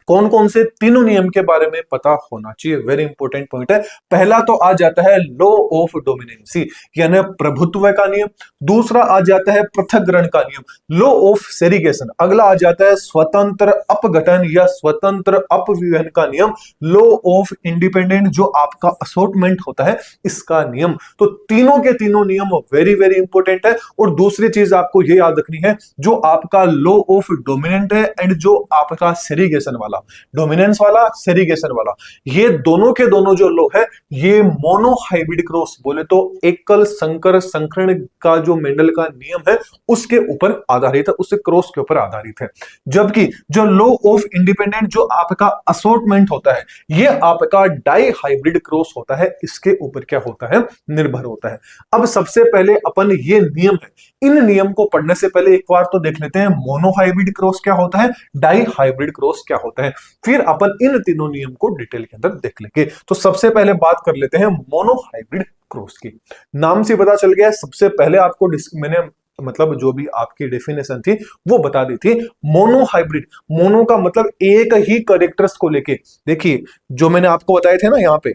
कौन कौन से तीनों नियम के बारे में पता होना चाहिए, वेरी इंपॉर्टेंट पॉइंट है। पहला तो आ जाता है लॉ ऑफ डोमिनेंसी, यानी प्रभुत्व का नियम। दूसरा आ जाता है पृथक्करण का नियम, लॉ ऑफ सेरीगेशन। अगला आ जाता है स्वतंत्र अपघटन या स्वतंत्र अपव्यूहन का नियम, लॉ ऑफ इंडिपेंडेंट, जो आपका असॉर्टमेंट होता है, इसका नियम। तो तीनों के तीनों नियम वेरी वेरी इंपॉर्टेंट है। और दूसरी चीज आपको यह याद रखनी है, जो आपका लॉ ऑफ डोमिनेंट है एंड जो आपका सेरीगेशन वाला, डोमिनेंस वाला, सेरीगेशन वाला, ये दोनों के दोनों जो लो है ये मोनोहाइब्रिड क्रॉस, बोले तो एकल संकर संकरण का जो मेंडल का नियम है उसके ऊपर आधारित है, उस क्रॉस के ऊपर आधारित है। जबकि जो लो ऑफ इंडिपेंडेंट जो आपका असॉर्टमेंट होता है ये आपका डाई हाइब्रिड क्रॉस होता है, इसके ऊपर क्या होता है, निर्भर होता है। अब सबसे पहले अपन ये नियम है, इन नियम को पढ़ने से पहले एक बार तो देख लेते हैं मोनोहाइब्रिड क्रॉस क्या होता है, डाई हाइब्रिड क्रॉस क्या होता है, फिर अपन इन तीनों नियम को डिटेल के अंदर देख लेंगे। तो सबसे पहले बात कर लेते हैं मोनोहाइब्रिड क्रॉस की। नाम से पता चल गया, सबसे पहले आपको मैंने मतलब जो भी आपकी डेफिनेशन थी वो बता दी थी। मोनोहाइब्रिड, मोनो का मतलब एक ही कैरेक्टर्स को लेके, देखिए जो मैंने आपको बताए थे ना, यहाँ पे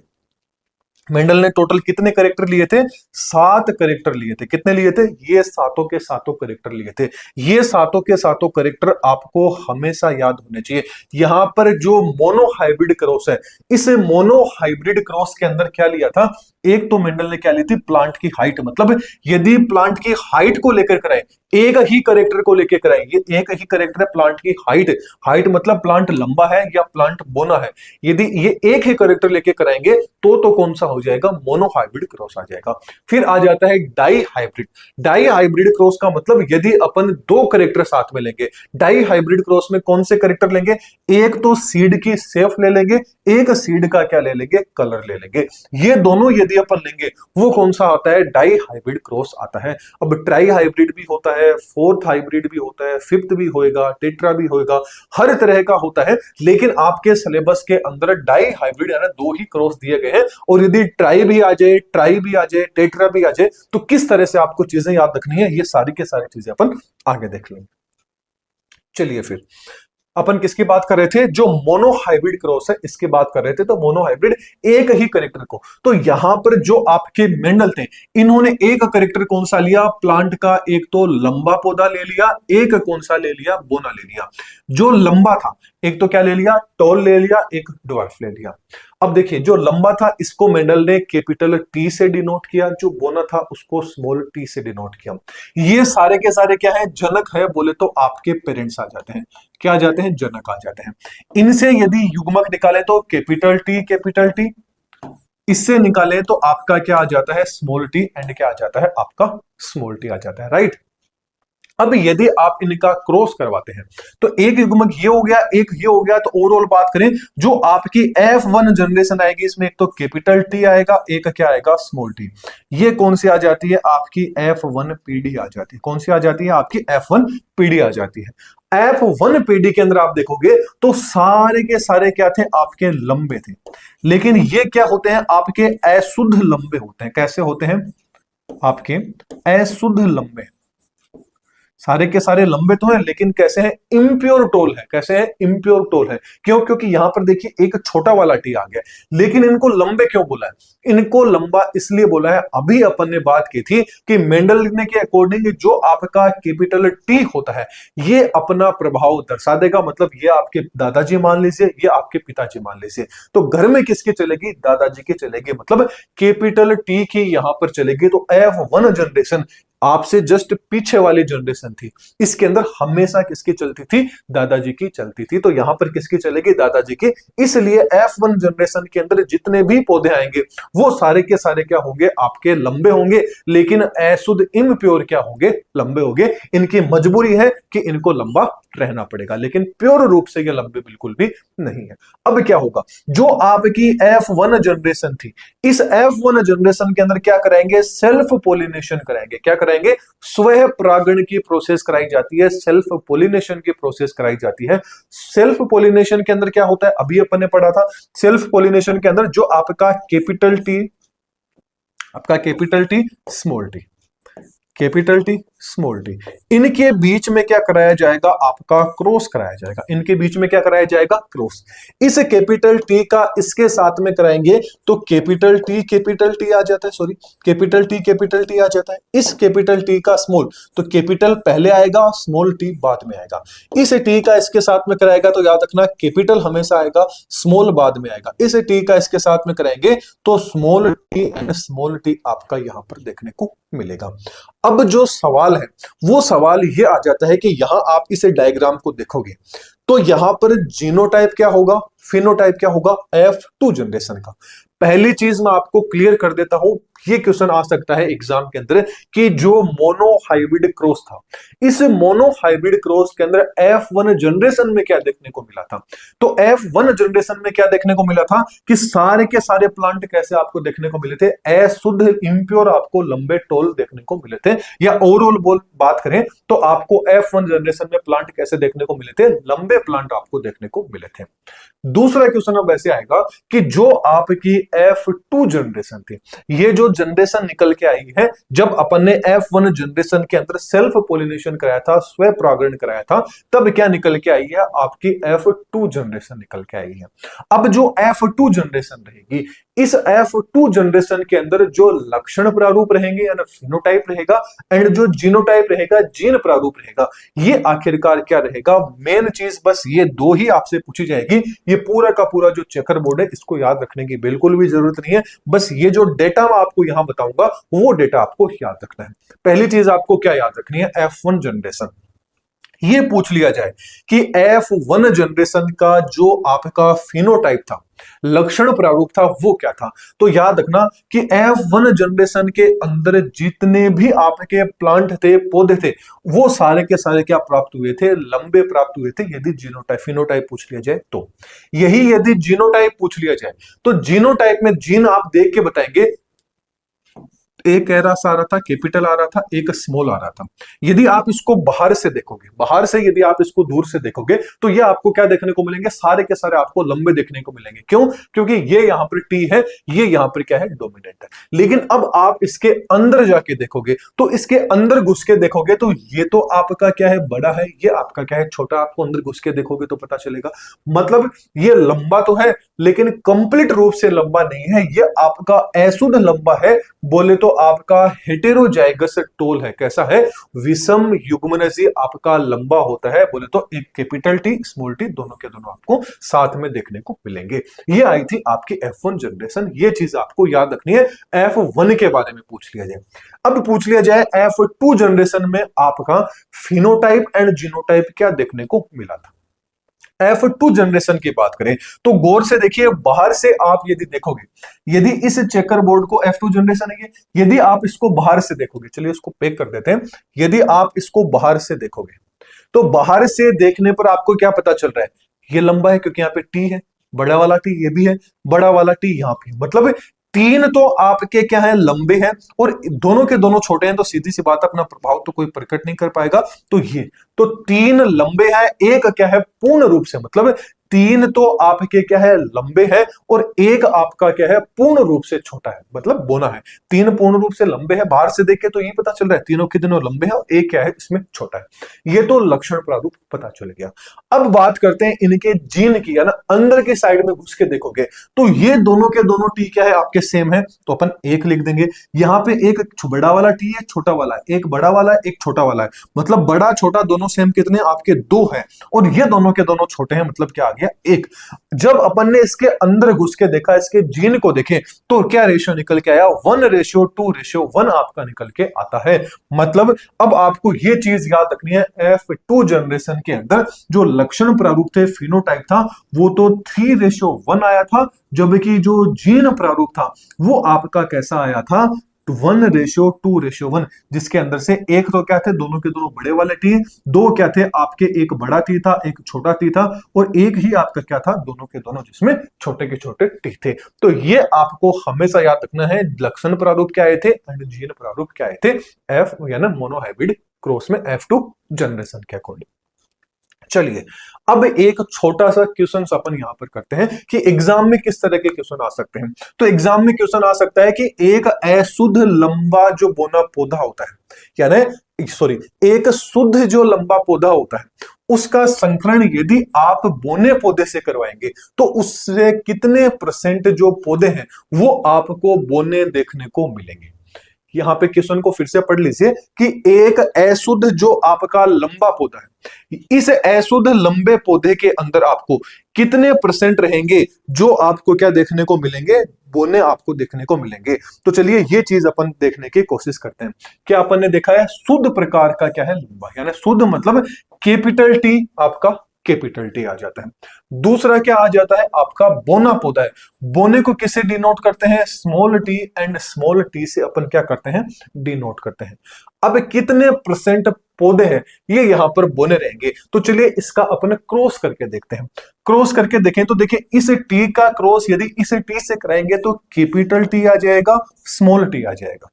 मेंडल ने टोटल कितने करेक्टर लिए थे, 7 करेक्टर लिए थे। कितने लिए थे, ये सातों के सातों करेक्टर लिए थे। ये सातों के सातों करेक्टर आपको हमेशा याद होने चाहिए। यहां पर जो मोनोहाइब्रिड क्रॉस है, इस मोनोहाइब्रिड क्रॉस के अंदर क्या लिया था, एक तो मेंडल ने क्या ली थी, प्लांट की हाइट, मतलब यदि प्लांट की हाइट को लेकर कराए, एक ही करेक्टर को लेकर कराए, ये एक ही करेक्टर है प्लांट की हाइट, हाइट मतलब प्लांट लंबा है या प्लांट बोना है, यदि ये एक ही करेक्टर लेके कराएंगे तो कौन सा हो जाएगा, मोनोहाइब्रिड क्रॉस आ जाएगा। फिर आ जाता है dihybrid. Dihybrid cross का मतलब यदि अपन 2 करेक्टर साथ में लेंगे, डाई हाइब्रिड क्रॉस में कौन से करेक्टर लेंगे, एक तो सीड की सेफ ले लेंगे, एक सीड का क्या ले लेंगे, कलर ले लेंगे। ये दोनों यदि अपन लेंगे वो कौन सा आता है, डाई हाइब्रिड क्रॉस आता है। अब ट्राई हाइब्रिड भी होता है, फोर्थ हाइब्रिड भी होता है, फिफ्थ भी होएगा, टेट्रा भी होएगा, हर तरह का होता है। लेकिन आपके सिलेबस के अंदर डाई हाइब्रिड यानी 2 ही क्रॉस दिए गए हैं, और यदि ट्राई भी आ जाए, ट्राई भी आ जाए, टेट्रा भी आ जाए, तो किस तरह से आपको चीजें याद रखनी है, ये सारी के सारी चीजें अपन आगे देख लेंगे। चलिए फिर अपन किसकी बात कर रहे थे, जो मोनोहाइब्रिड क्रॉस है इसकी बात कर रहे थे। तो मोनोहाइब्रिड एक ही करेक्टर को, तो यहां पर जो आपके मेंडल थे इन्होंने एक करेक्टर कौन सा लिया, प्लांट का एक तो लंबा पौधा ले लिया, एक कौन सा ले लिया, बोना ले लिया। जो लंबा था एक तो क्या ले लिया, टॉल ले लिया, एक ड्वार्फ ले लिया। अब देखिए जो लंबा था इसको मेंडल ने कैपिटल टी से डिनोट किया, जो बोना था उसको स्मॉल टी से डिनोट किया। ये सारे के सारे क्या है, जनक है, बोले तो आपके पेरेंट्स आ जाते हैं, क्या आ जाते हैं, जनक आ जाते हैं। इनसे यदि युग्मक निकाले तो कैपिटल टी, इससे निकाले तो आपका क्या आ जाता है, स्मॉल टी, एंड क्या आ जाता है, आपका स्मॉल टी आ जाता है, राइट। अब यदि आप इनका क्रॉस करवाते हैं तो एक युग्मक ये हो गया, एक ये हो गया। तो ओवरऑल बात करें जो आपकी F1 जनरेशन आएगी इसमें एक तो कैपिटल टी आएगा, एक क्या आएगा, स्मॉल टी। ये कौन सी आ जाती है, आपकी F1 पीडी आ जाती है। कौन सी आ जाती है, आपकी F1 पीडी आ जाती है। F1 पीडी के अंदर आप देखोगे तो सारे के सारे क्या थे, आपके लंबे थे, लेकिन ये क्या होते हैं, आपके अशुद्ध लंबे होते हैं। कैसे होते हैं, आपके अशुद्ध लंबे, सारे के सारे लंबे तो हैं लेकिन कैसे हैं, इम्प्योर टोल है। कैसे है, इम्प्योर टोल है। क्यों, क्योंकि यहां पर देखिए एक छोटा वाला टी आ गया, लेकिन इनको लंबे क्यों बोला है, इनको लंबा इसलिए बोला है, अभी अपन ने बात की थी कि मेंडल ने के अकॉर्डिंग जो आपका कैपिटल टी होता है ये अपना प्रभाव दर्शा देगा। मतलब ये आपके दादाजी मान लीजिए, ये आपके पिताजी मान लीजिए, तो घर में किसकी चलेगी, दादाजी की चलेगी, मतलब कैपिटल टी की यहां पर चलेगी। तो F1 जनरेशन आपसे जस्ट पीछे वाली जनरेशन थी, इसके अंदर हमेशा किसकी चलती थी, दादाजी की चलती थी। तो यहां पर किसकी चलेगी, दादाजी की। इसलिए F1 जनरेशन के अंदर जितने भी पौधे आएंगे वो सारे के सारे क्या होंगे, आपके लंबे होंगे, लेकिन अशुद्ध इम्प्योर क्या होंगे, लंबे होंगे। इनकी मजबूरी है कि इनको लंबा रहना पड़ेगा, लेकिन प्योर रूप से ये लंबे बिल्कुल भी नहीं है। अब क्या होगा, जो आपकी F1 जनरेशन थी, इस F1 जनरेशन के अंदर क्या कराएंगे, सेल्फ पोलिनेशन कराएंगे। क्या कराएंगे, स्वयं परागण की प्रोसेस कराई जाती है, सेल्फ पोलिनेशन की प्रोसेस कराई जाती है। सेल्फ पोलिनेशन के अंदर क्या होता है, अभी अपन ने पढ़ा था, सेल्फ पोलिनेशन के अंदर जो आपका कैपिटल टी, आपका capital T, small T, capital T, small T, इनके बीच में क्या कराया जाएगा, आपका क्रॉस कराया जाएगा। इनके बीच में क्या कराया जाएगा, क्रॉस। इस कैपिटल टी का इसके साथ में कराएंगे तो कैपिटल टी आ जाता है, सॉरी कैपिटल टी आ जाता है। इस कैपिटल टी का स्मॉल, तो कैपिटल पहले आएगा, स्मॉल टी बाद में आएगा। इस टी का इसके साथ में कराएगा तो याद रखना कैपिटल हमेशा आएगा, स्मॉल बाद में आएगा। इस टी का इसके साथ में कराएंगे तो small T and small T आपका यहां पर देखने को मिलेगा। अब जो सवाल है वो सवाल ये आ जाता है कि यहां आप इसे डायग्राम को देखोगे तो यहां पर जीनोटाइप क्या होगा, फिनोटाइप क्या होगा, F2 जनरेशन का। पहली चीज मैं आपको क्लियर कर देता हूं, ये क्वेश्चन आ सकता है एग्जाम के अंदर कि जो मोनोहाइब्रिड क्रॉस था, इस मोनोहाइब्रिड क्रॉस के अंदर F1 जनरेशन में क्या देखने को मिला था। तो F1 जनरेशन में क्या देखने को मिला था कि सारे के सारे प्लांट कैसे आपको देखने को मिले थे, अशुद्ध इम्प्योर आपको लंबे टोल देखने को मिले थे। या ओवरऑल बात करें तो आपको F1 जनरेशन में प्लांट कैसे देखने को मिले थे, लंबे प्लांट आपको देखने को मिले थे। दूसरा क्वेश्चन अब ऐसे आएगा कि जो आपकी F2 जनरेशन थी, ये जो जनरेशन निकल के आई है जब अपन ने F1 जनरेशन के अंदर सेल्फ पोलिनेशन कराया था, स्व परागण कराया था, तब क्या निकल के आई है, आपकी F2 जनरेशन निकल के आई है। अब जो F2 जनरेशन रहेगी, इस F2 जनरेशन के अंदर जो लक्षण प्रारूप रहेंगे यानी फिनोटाइप रहेगा एंड जो जीनोटाइप रहेगा, जीन प्रारूप रहेगा, ये आखिरकार क्या रहेगा, मेन चीज बस ये दो ही आपसे पूछी जाएगी। ये पूरा का पूरा जो चेकर बोर्ड है इसको याद रखने की बिल्कुल भी जरूरत नहीं है, बस ये जो डेटा मैं आपको यहां बताऊंगा वो डेटा आपको याद रखना है। पहली चीज आपको क्या याद रखनी है, F1 जनरेशन। ये पूछ लिया जाए कि F1 जनरेशन का जो आपका फिनोटाइप था, लक्षण प्रारूप था, वो क्या था। तो याद रखना कि F1 जनरेशन के अंदर जितने भी आपके प्लांट थे, पौधे थे, वो सारे के सारे क्या प्राप्त हुए थे, लंबे प्राप्त हुए थे। यदि जीनोटाइप फिनोटाइप पूछ लिया जाए तो, यही यदि जीनोटाइप पूछ लिया जाए तो जीनोटाइप में जीन आप देख के बताएंगे, एक एरा आ रहा था, कैपिटल आ रहा था, एक स्मॉल आ रहा था। यदि आप इसको बाहर से देखोगे, बाहर से यदि आप इसको दूर से देखोगे तो ये आपको क्या देखने को मिलेंगे, सारे के सारे आपको लंबे देखने को मिलेंगे। क्यों? क्योंकि ये यहां पर टी है, ये यहां पर क्या है, डोमिनेंट है। लेकिन अब आप इसके अंदर जाके देखोगे तो इसके अंदर घुस के देखोगे तो ये तो आपका क्या है, बड़ा है, ये आपका क्या है, छोटा। आपको अंदर घुस के देखोगे तो पता चलेगा, मतलब ये लंबा तो है लेकिन कंप्लीट रूप से लंबा नहीं है, ये आपका अशुद्ध लंबा है। बोले तो आपका हेटेरोजाइगस टोल है, कैसा है, विषम युग्मनजी आपका लंबा होता है। बोले तो एक कैपिटल टी, स्मॉल टी, दोनों के दोनों आपको साथ में देखने को मिलेंगे। ये आई थी आपकी F1 जनरेशन, ये चीज आपको याद रखनी है। F1 के बारे में पूछ लिया जाए, अब पूछ लिया जाए F2 जनरेशन में आपका फिनोटाइप एंड जीनोटाइप क्या देखने को मिला था। F2 जनरेशन की बात करें तो गौर से देखिए, बाहर से आप यदि देखोगे, यदि इस चेकर बोर्ड को F2 जनरेशन है, यदि आप इसको बाहर से देखोगे, चलिए इसको पैक कर देते हैं। यदि आप इसको बाहर से देखोगे तो बाहर से देखने पर आपको क्या पता चल रहा है, ये लंबा है क्योंकि यहाँ पे टी है, बड़ा वाला टी ये भी है, बड़ा वाला टी यहाँ पे, मतलब तीन तो आपके क्या है, लंबे हैं, और दोनों के दोनों छोटे हैं, तो सीधी सी बात, अपना प्रभाव तो कोई प्रकट नहीं कर पाएगा। तो ये तो तीन लंबे हैं, एक क्या है, पूर्ण रूप से, मतलब तीन तो आपके क्या है, लंबे हैं, और एक आपका क्या है, पूर्ण रूप से छोटा है, मतलब बोना है। तीन पूर्ण रूप से लंबे हैं, बाहर से देख के तो ये पता चल रहा है तीनों के तीनों लंबे हैं, और एक क्या है, इसमें छोटा है। ये तो लक्षण प्रारूप पता चल गया। अब बात करते हैं इनके जीन की, है ना, अंदर के साइड में घुस के देखोगे तो ये दोनों के दोनों टी क्या है, आपके सेम है, तो अपन एक लिख देंगे। यहाँ पे एक बड़ा वाला टी है, छोटा वाला, एक बड़ा वाला है, एक छोटा वाला है, मतलब बड़ा छोटा दोनों सेम कितने आपके, दो है, और ये दोनों के दोनों छोटे हैं, मतलब क्या आ गया, एक। जब अपन ने इसके अंदर घुस के देखा, इसके जीन को देखे, तो क्या रेशियो निकल के आया, 1:2:1 आपका निकल के आता है। मतलब अब आपको ये चीज याद रखनी है, F2 जनरेशन के अंदर जो लक्षण प्रारूप थे, फिनोटाइप था, वो तो 3:1 आया था, जबकि जो जीन प्रारूप था वो आपका कैसा आया था, 1:2:1, जिसके अंदर से एक तो क्या थे, दोनों के दोनों बड़े वाले टी, दो क्या थे आपके, एक बड़ा टी था, एक छोटा टी था, और एक ही आपका क्या था, दोनों के दोनों जिसमें छोटे के छोटे टी थे। तो ये आपको हमेशा याद रखना है, लक्षण प्रारूप क्या आए थे एंड जीन प्रारूप क्या आए थे, एफ यानी मोनोहाइब्रिड क्रॉस में F2 जनरेशन के अकॉर्डिंग। चलिए अब एक छोटा सा क्वेश्चन अपन यहां पर करते हैं कि एग्जाम में किस तरह के क्वेश्चन आ सकते हैं। तो एग्जाम में क्वेश्चन आ सकता है कि एक अशुद्ध लंबा जो बोना पौधा होता है, यानी सॉरी, एक शुद्ध जो लंबा पौधा होता है, उसका संकरण यदि आप बोने पौधे से करवाएंगे तो उससे कितने % जो पौधे हैं वो आपको बोने देखने को मिलेंगे। यहां पे क्वेश्चन को फिर से पढ़ लीजिए कि एक अशुद्ध जो आपका लंबा पौधा है, इस अशुद्ध लंबे पौधे के अंदर आपको कितने परसेंट रहेंगे जो आपको क्या देखने को मिलेंगे, बोने आपको देखने को मिलेंगे। तो चलिए ये चीज अपन देखने की कोशिश करते हैं। क्या अपन ने देखा है शुद्ध प्रकार का क्या है, लंबा, यानी शुद्ध मतलब कैपिटल टी, आपका कैपिटल टी आ जाता है। दूसरा क्या आ जाता है, आपका बोना पौधा है। बोने को किसे डिनोट करते हैं, small T, and small T से अपन क्या करते हैं, डिनोट करते हैं। अब कितने परसेंट पौधे हैं ये यहां पर बोने रहेंगे, तो चलिए इसका अपन क्रॉस करके देखते हैं। क्रॉस करके देखें तो देखिए इस टी का क्रॉस यदि इस टी से कराएंगे तो कैपिटल टी आ जाएगा, स्मॉल टी आ जाएगा।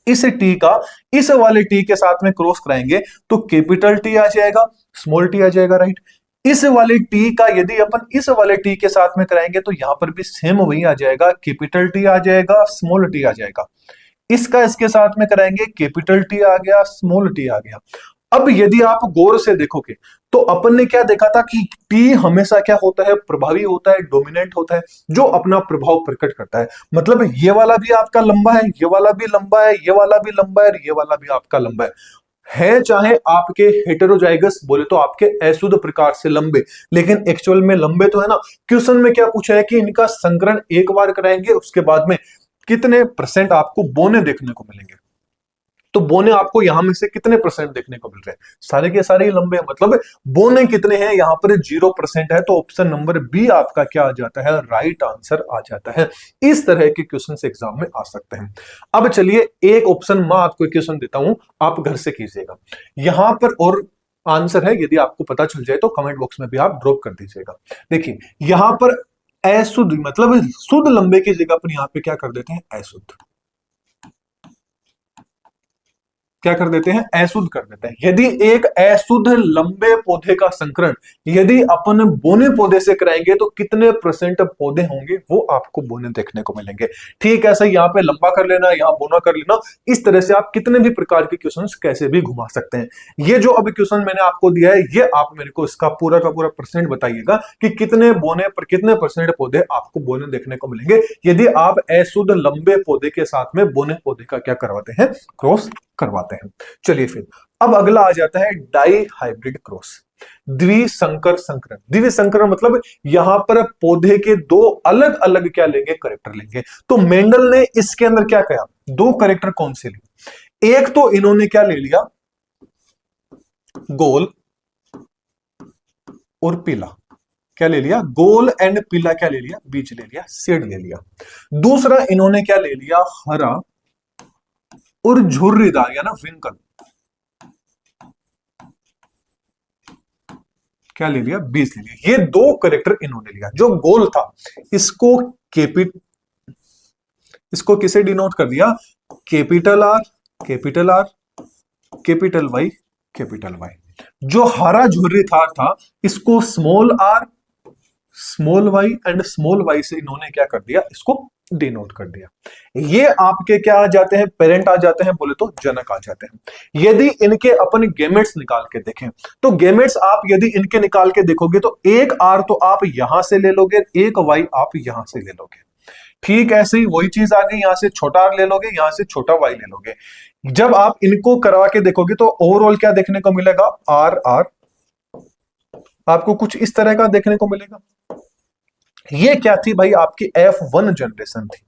इस टी का इस वाले टी के साथ में क्रॉस कराएंगे तो कैपिटल टी आ जाएगा, स्मॉल टी आ जाएगा, राइट। इस वाले टी का यदि अपन इस वाले टी के साथ में कराएंगे तो यहां पर भी सेम वही आ जाएगा, कैपिटल टी आ जाएगा, स्मॉल टी आ जाएगा। इसका इसके साथ में कराएंगे, कैपिटल टी आ गया, स्मॉल टी आ गया। अब यदि आप गौर से देखोगे तो अपन ने क्या देखा था कि टी हमेशा क्या होता है, प्रभावी होता है, डोमिनेंट होता है, जो अपना प्रभाव प्रकट करता है। मतलब ये वाला भी आपका लंबा है, ये वाला भी लंबा है, ये वाला भी लंबा है, ये वाला भी आपका लंबा है चाहे आपके हेटेरोजाइगस बोले तो आपके अशुद्ध प्रकार से लंबे, लेकिन एक्चुअल में लंबे तो है ना। क्वेश्चन में क्या पूछा है कि इनका संकरण एक बार कराएंगे, उसके बाद में कितने परसेंट आपको बोने देखने को मिलेंगे। तो बोने आपको यहां में से कितने परसेंट देखने को मिल रहे हैं, सारे के सारे लंबे हैं, मतलब बोने कितने हैं, यहां पर 0% है। तो ऑप्शन नंबर बी आपका क्या आ जाता है, राइट आंसर आ जाता है। इस तरह के क्वेश्चन एग्जाम में आ सकते हैं। अब चलिए एक ऑप्शन मैं आपको क्वेश्चन देता हूं, आप घर से कीजिएगा। यहां पर और आंसर है, यदि आपको पता चल जाए तो कमेंट बॉक्स में भी आप ड्रॉप कर दीजिएगा। देखिए यहां पर अशुद्ध मतलब शुद्ध लंबे की जगह पर यहां पे क्या कर देते हैं, अशुद्ध, क्या कर देते हैं, अशुद्ध कर देते हैं। यदि एक अशुद्ध लंबे पौधे का संकरण यदि अपन बोने पौधे से कराएंगे तो कितने परसेंट पौधे होंगे वो आपको बोने देखने को मिलेंगे। ठीक है, ऐसा यहाँ पे लंबा कर लेना, यहाँ बोना कर लेना, इस तरह से आप कितने भी प्रकार के क्वेश्चंस कैसे भी घुमा सकते हैं। ये जो अभी क्वेश्चन मैंने आपको दिया है, ये आप मेरे को इसका पूरा का पूरा परसेंट बताइएगा कि कितने बोने पर कितने परसेंट पौधे आपको बोने देखने को मिलेंगे यदि आप अशुद्ध लंबे पौधे के साथ में बोने पौधे का क्या करवाते हैं, क्रॉस करवाते हैं। चलिए फिर अब अगला आ जाता है डाई हाइब्रिड क्रॉस, द्विसंकर संकरण। द्विसंकरण मतलब यहां पर पौधे के दो अलग अलग क्या लेंगे, कैरेक्टर लेंगे। तो मेंडल ने इसके अंदर क्या किया, दो कैरेक्टर कौन से लिए, एक तो इन्होंने क्या ले लिया, गोल और पीला, क्या ले लिया, गोल एंड पीला क्या ले लिया, बीज ले लिया, सीड ले लिया। दूसरा इन्होंने क्या ले लिया, हरा और झुर्रीदार या ना विंकल, क्या ले लिया, बीज ले लिया। ये दो कैरेक्टर इन्होंने लिया। जो गोल था इसको इसको किसे डिनोट कर दिया, capital R, capital R, capital Y, capital Y. जो हरा झुर्रीदार था इसको small r, small y and small y से इन्होंने क्या कर दिया, इसको डिनोट कर दिया। ये आपके क्या आ जाते हैं, पेरेंट आ जाते हैं, बोले तो जनक आ जाते हैं। यदि इनके अपन गेमेट्स निकाल के देखें तो गेमेट्स आप यदि इनके निकाल के देखोगे तो एक आर तो आप यहां से ले लोगे, एक वाई आप यहां से ले लोगे। ठीक ऐसे ही वही चीज आ गई, यहां से छोटा आर ले लोगे, यहां से छोटा वाई ले लोगे। जब आप इनको करवा के देखोगे तो ओवरऑल क्या देखने को मिलेगा, आर आर, आपको कुछ इस तरह का देखने को मिलेगा। ये क्या थी भाई, आपकी F1 जनरेशन थी।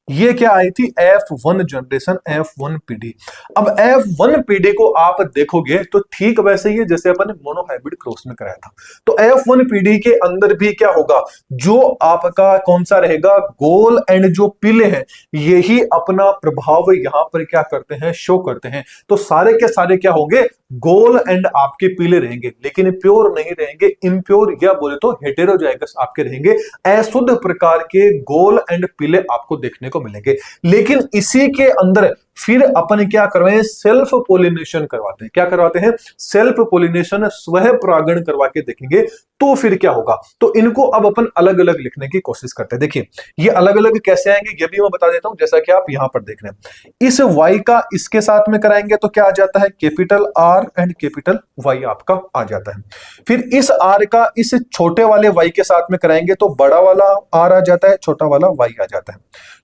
ये क्या आई थी, F1 जनरेशन, F1 पीढ़ी। अब F1 पीढ़ी को आप देखोगे तो ठीक वैसे ही है जैसे अपन मोनोहाइब्रिड क्रॉस में कराया था। तो F1 पीढ़ी के अंदर भी क्या होगा, जो आपका कौन सा रहेगा, गोल एंड जो पीले हैं, यही अपना प्रभाव यहां पर क्या करते हैं, शो करते हैं। तो सारे के सारे क्या होंगे, गोल एंड आपके पीले रहेंगे, लेकिन प्योर नहीं रहेंगे, इम्प्योर या बोले तो हेटेरोजाइगस आपके रहेंगे। अशुद्ध प्रकार के गोल एंड पीले आपको देखने को मिलेंगे। लेकिन इसी के अंदर फिर अपन क्या करवाएं, सेल्फ पोलिनेशन करवाते हैं। क्या करवाते हैं, सेल्फ पोलिनेशन, स्वह परागण करवा के देखेंगे तो फिर क्या होगा। तो इनको अब अपन अलग अलग लिखने की कोशिश करते हैं। देखिए ये अलग अलग कैसे आएंगे ये भी मैं बता देता हूं, जैसा कि आप यहां पर देख रहे हैं। इस वाई का इसके साथ में कराएंगे तो क्या आ जाता है, capital R and capital Y आपका आ जाता है। फिर इस आर का इस छोटे वाले वाई के साथ में कराएंगे तो बड़ा वाला आर आ जाता है, छोटा वाला वाई आ जाता है।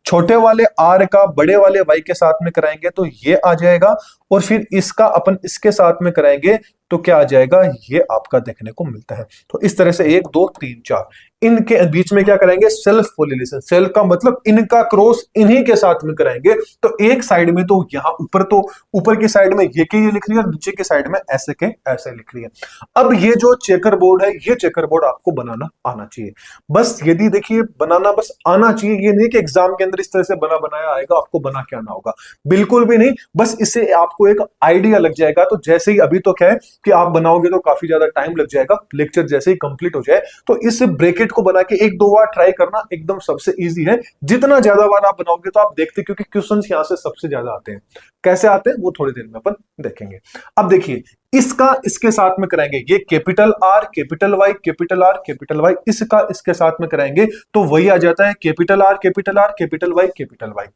छोटे वाले आर का बड़े वाले वाई के साथ में कराएंगे तो ये आ जाएगा, और फिर इसका अपन इसके साथ में कराएंगे तो क्या आ जाएगा, ये आपका देखने को मिलता है। तो इस तरह से 1 2 3 4 इनके बीच में क्या करेंगे, सेल्फ कोरिलेशन। सेल्फ का मतलब इनका क्रॉस इन्हीं के साथ में कराएंगे। तो एक साइड में तो यहां ऊपर, तो ऊपर की साइड में ये के ये लिख रही है, और नीचे की साइड में ऐसे के ऐसे लिख रही है। अब ये जो चेकर बोर्ड है, ये चेकर बोर्ड आपको बनाना आना चाहिए। बस यदि देखिए बनाना बस आना चाहिए, ये नहीं कि एग्जाम के अंदर इस तरह से बना बनाया आएगा, आपको बना के आना होगा, बिल्कुल भी नहीं। बस इससे आपको एक आइडिया लग जाएगा। तो जैसे ही अभी तो क्या है कि आप बनाओगे तो काफी ज्यादा टाइम लग जाएगा, लेक्चर जैसे ही कंप्लीट हो जाए तो इस ब्रैकेट को बना के 1 2 बार ट्राई करना एकदम सबसे इजी है। जितना ज्यादा बार आप बनाओगे तो आप देखते, क्योंकि क्वेश्चंस यहां से सबसे ज्यादा आते हैं। कैसे आते हैं वो थोड़ी देर में अपन देखेंगे। अब देखिए इसका इसके साथ में कराएंगे, ये capital R capital Y capital R capital Y, इसका इसके साथ में कराएंगे तो वही आ जाता है capital R capital R capital Y capital Y.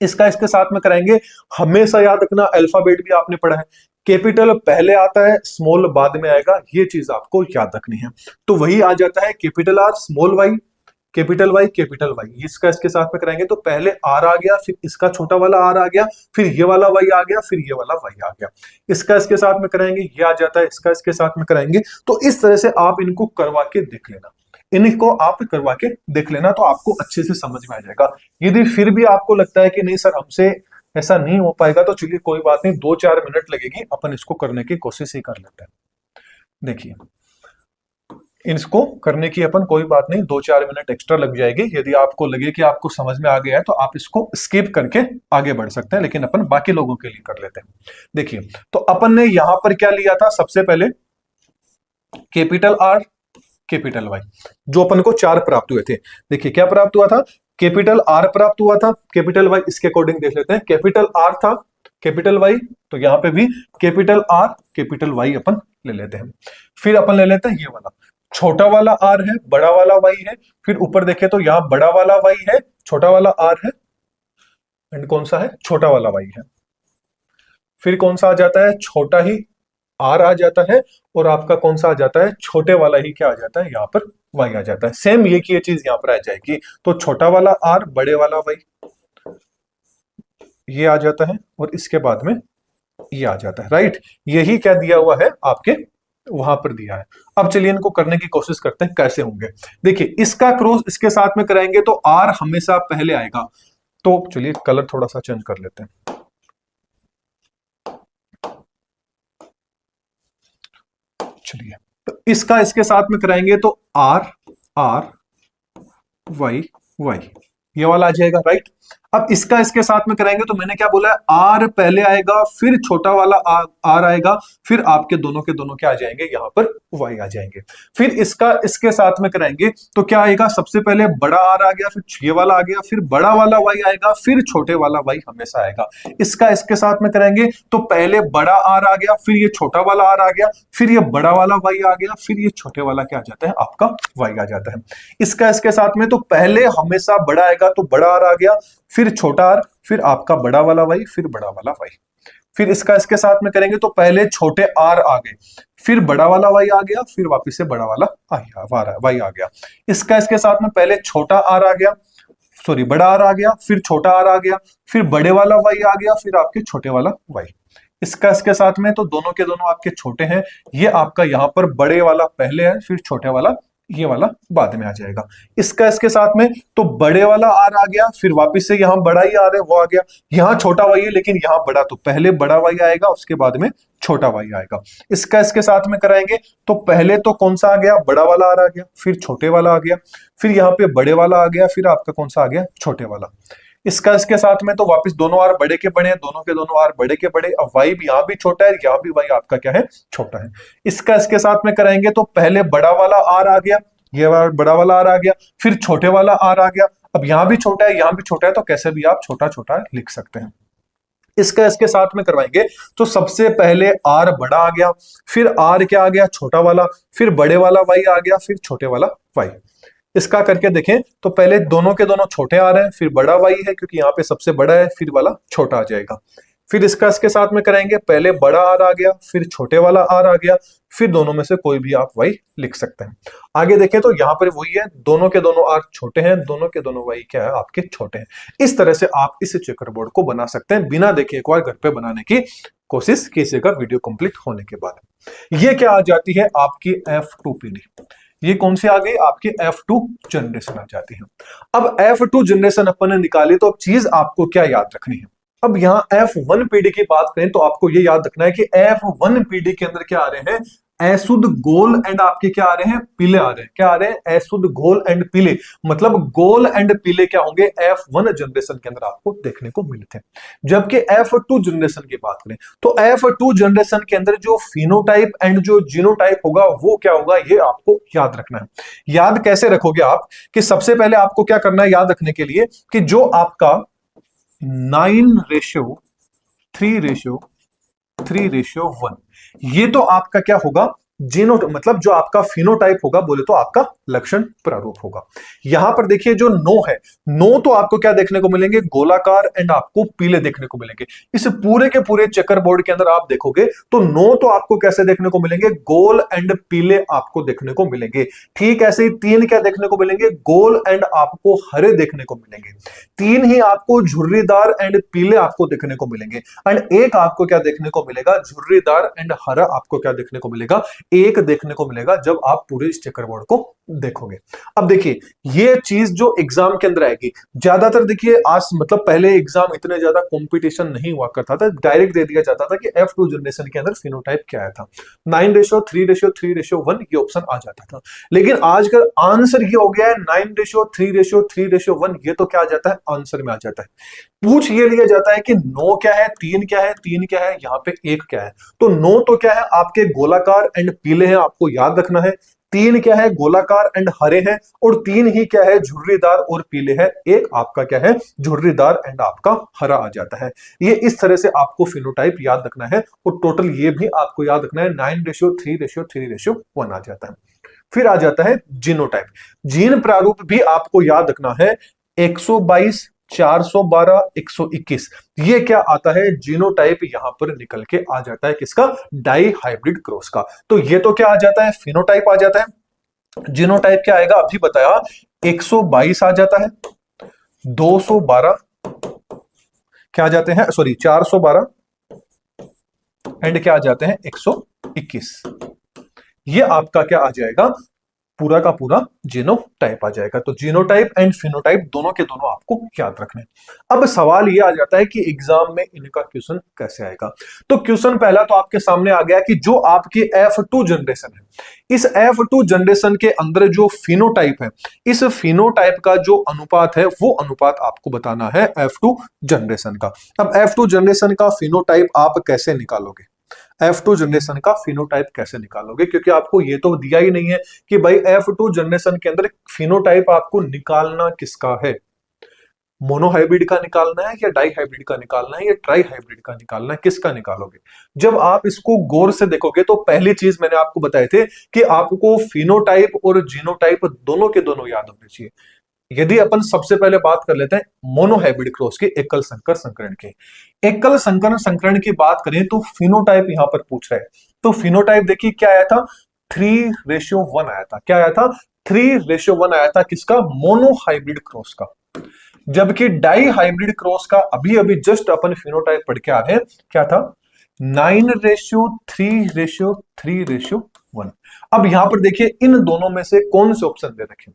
इसका इसके साथ में कराएंगे, हमेशा याद रखना अल्फाबेट भी आपने पढ़ा है, कैपिटल पहले आता है, स्मॉल बाद में आएगा, ये चीज आपको याद रखनी है। तो वही आ जाता है capital R small y capital Y capital Y. इसका इसके साथ में कराएंगे तो पहले आर आ गया, फिर इसका छोटा वाला आर आ गया, फिर ये वाला वाई आ गया, फिर ये वाला वाई आ गया। इसका इसके साथ में कराएंगे, ये आ जाता है, इसका इसके साथ में कराएंगे। तो इस तरह से आप इनको करवा के देख लेना, इनको आप करवा के देख लेना, तो आपको अच्छे से समझ में आ जाएगा। यदि फिर भी आपको लगता है कि नहीं सर हमसे ऐसा नहीं हो पाएगा, तो चलिए कोई बात नहीं, 2 4 मिनट लगेगी, अपन इसको करने की कोशिश ही कर लेते हैं। देखिए इसको करने की अपन कोई बात नहीं, 2 4 मिनट एक्स्ट्रा लग जाएगी। यदि आपको लगे कि आपको समझ में आ गया है तो आप इसको स्किप करके आगे बढ़ सकते हैं, लेकिन अपन बाकी लोगों के लिए कर लेते हैं। देखिए तो अपन ने यहां पर क्या लिया था, सबसे पहले कैपिटल आर कैपिटल वाई, जो अपन को 4 प्राप्त हुए थे। देखिए क्या प्राप्त हुआ था, कैपिटल आर प्राप्त हुआ था, कैपिटल वाई इसके अकॉर्डिंग देख लेते हैं। कैपिटल आर था कैपिटल वाई, तो यहां पे भी कैपिटल आर कैपिटल वाई अपन ले लेते हैं। फिर अपन ले लेते हैं ये वाला, छोटा वाला आर है बड़ा वाला वाई है। फिर ऊपर देखें तो यहां बड़ा वाला वाई है, छोटा वाला आर है, एंड कौन सा है, छोटा वाला वाई है। फिर कौन सा आ जाता है, छोटा ही आर आ जाता है, और आपका कौन सा आ जाता है, छोटे वाला ही क्या आ जाता है, यहाँ पर वाई आ जाता है। सेम ये की ये चीज यहाँ पर आ जाएगी, तो छोटा वाला आर बड़े वाला वाई ये आ जाता है, और इसके बाद में ये आ जाता है, राइट। यही क्या दिया हुआ है आपके वहां पर दिया है। अब चलिए इनको करने की कोशिश करते हैं कैसे होंगे। देखिए इसका क्रॉस इसके साथ में कराएंगे तो आर हमेशा पहले आएगा। तो चलिए कलर थोड़ा सा चेंज कर लेते हैं। चलिए तो इसका इसके साथ में कराएंगे तो आर आर वाई वाई ये वाला आ जाएगा, राइट। अब इसका इसके साथ में कराएंगे तो मैंने क्या बोला है, आर पहले आएगा, फिर छोटा वाला आर आएगा, फिर आपके दोनों के दोनों क्या आ जाएंगे, यहां पर वाई आ जाएंगे। फिर इसका इसके साथ में कराएंगे तो क्या आएगा, सबसे पहले बड़ा आर आ गया, फिर ये वाला आ गया, फिर बड़ा वाला वाई आएगा, फिर छोटे वाला वाई हमेशा आएगा। इसका इसके साथ में कराएंगे तो पहले बड़ा आर आ गया, फिर ये छोटा वाला आर आ गया, फिर ये बड़ा वाला वाई आ गया, फिर ये छोटे वाला क्या आ जाता है, आपका वाई आ जाता है। इसका इसके साथ में तो पहले हमेशा बड़ा आएगा तो बड़ा आर आ गया, फिर छोटा आर, फिर आपका बड़ा वाला वाई, फिर बड़ा वाला वाई। फिर इसका इसके साथ में करेंगे तो पहले छोटे आर आ गए, फिर बड़ा वाला वाई आ गया, फिर वापस से बड़ा वाला वाई आ गया। इसका इसके साथ में पहले छोटा आर आ गया, सॉरी बड़ा आर आ गया, फिर छोटा आर आ गया, फिर बड़े वाला वाई आ गया, फिर आपके छोटे वाला वाई। इसका इसके साथ में तो दोनों के दोनों आपके छोटे हैं, ये आपका यहां पर बड़े वाला पहले है, फिर छोटे वाला ये वाला बाद में आ जाएगा। इसका इसके साथ में तो बड़े वाला आर आ गया, फिर वापस से यहां बड़ा ही आर है वो आ गया, यहां छोटा वाई है लेकिन यहां बड़ा, तो पहले बड़ा वाई आएगा उसके बाद में छोटा वाई आएगा। इसका इसके साथ में कराएंगे तो पहले तो कौन सा आ गया, बड़ा वाला आर आ गया, फिर छोटे वाला आ गया, फिर यहाँ पे बड़े वाला आ गया, फिर आपका कौन सा आ गया, छोटे वाला। इसका इसके साथ में तो वापस दोनों आर बड़े के बड़े, दोनों के दोनों आर बड़े के बड़े। अब वाई भी यहाँ भी छोटा है, यहाँ भी वाई आपका क्या है, छोटा है। इसका इसके साथ में कराएंगे तो पहले बड़ा वाला आर आ गया, ये बड़ा वाला आर आ गया, फिर छोटे वाला आर आ गया। अब यहाँ भी छोटा है, यहाँ भी छोटा है, तो कैसे भी आप छोटा छोटा लिख सकते हैं। इसका इसके साथ में करवाएंगे तो सबसे पहले आर बड़ा आ गया, फिर आर क्या आ गया, छोटा वाला, फिर बड़े वाला वाई आ गया, फिर छोटे वाला वाई। इसका करके देखें तो पहले दोनों के दोनों छोटे आ रहे हैं, फिर बड़ा वाई है क्योंकि यहाँ पे सबसे बड़ा है, फिर वाला छोटा आ जाएगा। फिर इसका इसके साथ में करेंगे, पहले बड़ा आर आ गया, फिर छोटे वाला आर आ गया, फिर दोनों में से कोई भी आप वाई लिख सकते हैं। आगे देखें तो यहां पर वही है, दोनों के दोनों आर छोटे हैं, दोनों के दोनों वाई क्या है आपके छोटे हैं। इस तरह से आप इस चेकर बोर्ड को बना सकते हैं बिना देखे, एक बार घर पे बनाने की कोशिश कीजिएगा वीडियो कंप्लीट होने के बाद। ये क्या आ जाती है आपकी F2PD। ये कौन सी आ गई आपकी F2 जनरेशन आ जाती है। अब F2 जनरेशन अपन ने निकाली, तो अब चीज आपको क्या याद रखनी है। अब यहां F1PD की बात करें तो आपको ये याद रखना है कि F1PD के अंदर क्या आ रहे हैं, अशुद्ध गोल एंड आपके क्या आ रहे हैं, पीले आ रहे हैं। क्या आ रहे हैं, अशुद्ध गोल एंड पीले, मतलब गोल एंड पीले क्या होंगे F1 जनरेशन के अंदर आपको देखने को मिलते हैं। जबकि F2 जनरेशन की बात करें तो F2 जनरेशन के अंदर जो फिनोटाइप एंड जो जीनोटाइप होगा वो क्या होगा, ये आपको याद रखना है। याद कैसे रखोगे आप, कि सबसे पहले आपको क्या करना है याद रखने के लिए, कि जो आपका 9:3:1, ये तो आपका क्या होगा, जीनो, मतलब जो आपका फिनोटाइप होगा, बोले तो आपका लक्षण प्रारूप होगा। यहां पर देखिए जो 9 है, 9 तो आपको क्या देखने को मिलेंगे, गोलाकार एंड आपको पीले देखने को मिलेंगे। इस पूरे के पूरे चेकर बोर्ड के अंदर आप देखोगे तो 9 तो आपको कैसे देखने को मिलेंगे, गोल एंड पीले आपको देखने को मिलेंगे। ठीक ऐसे ही 3 क्या देखने को मिलेंगे, गोल एंड आपको हरे देखने को मिलेंगे। 3 ही आपको झुर्रीदार एंड पीले आपको देखने को मिलेंगे। एंड एक आपको क्या देखने को मिलेगा, झुर्रीदार एंड हरा आपको क्या देखने को मिलेगा, एक देखने को मिलेगा जब आप पूरे इस चेकर बोर्ड को देखोगे। अब देखिए ये चीज जो एग्जाम के अंदर आएगी, ज्यादातर देखिए आज मतलब पहले एग्जाम इतने ज्यादा कंपटीशन नहीं हुआ करता था, डायरेक्ट दे दिया जाता था कि F2 जनरेशन के अंदर फिनोटाइप क्या आया था, 9:3:3:1 ये ऑप्शन आ जाता था। लेकिन आजकल आंसर ये हो गया है 9:3:3:1, ये तो क्या आ जाता है, आंसर में आ जाता है। पूछ ये लिया जाता है कि 9 क्या है, 3 क्या है, 3 क्या है, यहाँ पे 1 क्या है। तो 9 तो क्या है आपके गोलाकार एंड पीले हैं, आपको याद रखना है। 3 क्या है, गोलाकार एंड हरे हैं, और 3 ही क्या है, झुर्रीदार और पीले है। एक आपका क्या है, झुर्रीदार एंड आपका हरा आ जाता है। ये इस तरह से आपको फिनोटाइप याद रखना है, और टोटल ये भी आपको याद रखना है 9:3:3:1 आ जाता है। फिर आ जाता है जीनोटाइप। जीन प्रारूप भी आपको याद रखना है, 122, 412, 121, ये क्या आता है, जीनोटाइप यहां पर निकल के आ जाता है किसका, डाई हाइब्रिड क्रॉस का। तो ये तो क्या आ जाता है, फिनोटाइप आ जाता है। जीनोटाइप क्या आएगा अभी बताया, 122 आ जाता है, 212 क्या आ जाते हैं, सॉरी 412 एंड क्या आ जाते हैं 121। ये आपका क्या आ जाएगा, पूरा का पूरा जीनोटाइप आ जाएगा। तो जीनोटाइप एंड फिनोटाइप दोनों के दोनों आपको याद रखने। अब सवाल ये आ जाता है कि एग्जाम में इनका क्वेश्चन कैसे आएगा। तो क्वेश्चन पहला तो आपके सामने आ गया कि जो आपकी F2 जनरेशन है, इस F2 जनरेशन के अंदर जो फिनोटाइप है, इस फिनोटाइप का जो अनुपात है वो अनुपात आपको बताना है F2 जनरेशन का। अब F2 जनरेशन का फिनोटाइप आप कैसे निकालोगे, F2 जनरेशन का फिनोटाइप कैसे निकालोगे, क्योंकि आपको ये तो दिया ही नहीं है कि भाई F2 जनरेशन के अंदर फिनोटाइप आपको निकालना किसका है, मोनोहाइब्रिड का निकालना है या डाई हाइब्रिड का निकालना है या ट्राई हाइब्रिड का निकालना है, किसका निकालोगे। जब आप इसको गौर से देखोगे तो पहली चीज मैंने आपको बताए थे कि आपको फिनोटाइप और जीनोटाइप दोनों के दोनों याद होने चाहिए। यदि अपन सबसे पहले बात कर लेते हैं मोनोहाइब्रिड क्रॉस की, एकल संकर संकरण की। एकल संकर संकरण की बात करें तो फिनोटाइप यहां पर पूछ रहा है। तो फिनोटाइप देखिए क्या आया था, 3:1 आया था। क्या आया था, 3:1 आया था किसका, मोनोहाइब्रिड क्रॉस का। जबकि डाई हाइब्रिड क्रॉस का अभी अभी जस्ट अपन फिनोटाइप पढ़ के आ रहे हैं, क्या था, 9:3:3:1। अब यहां पर देखिए इन दोनों में से कौन से ऑप्शन दे रखे,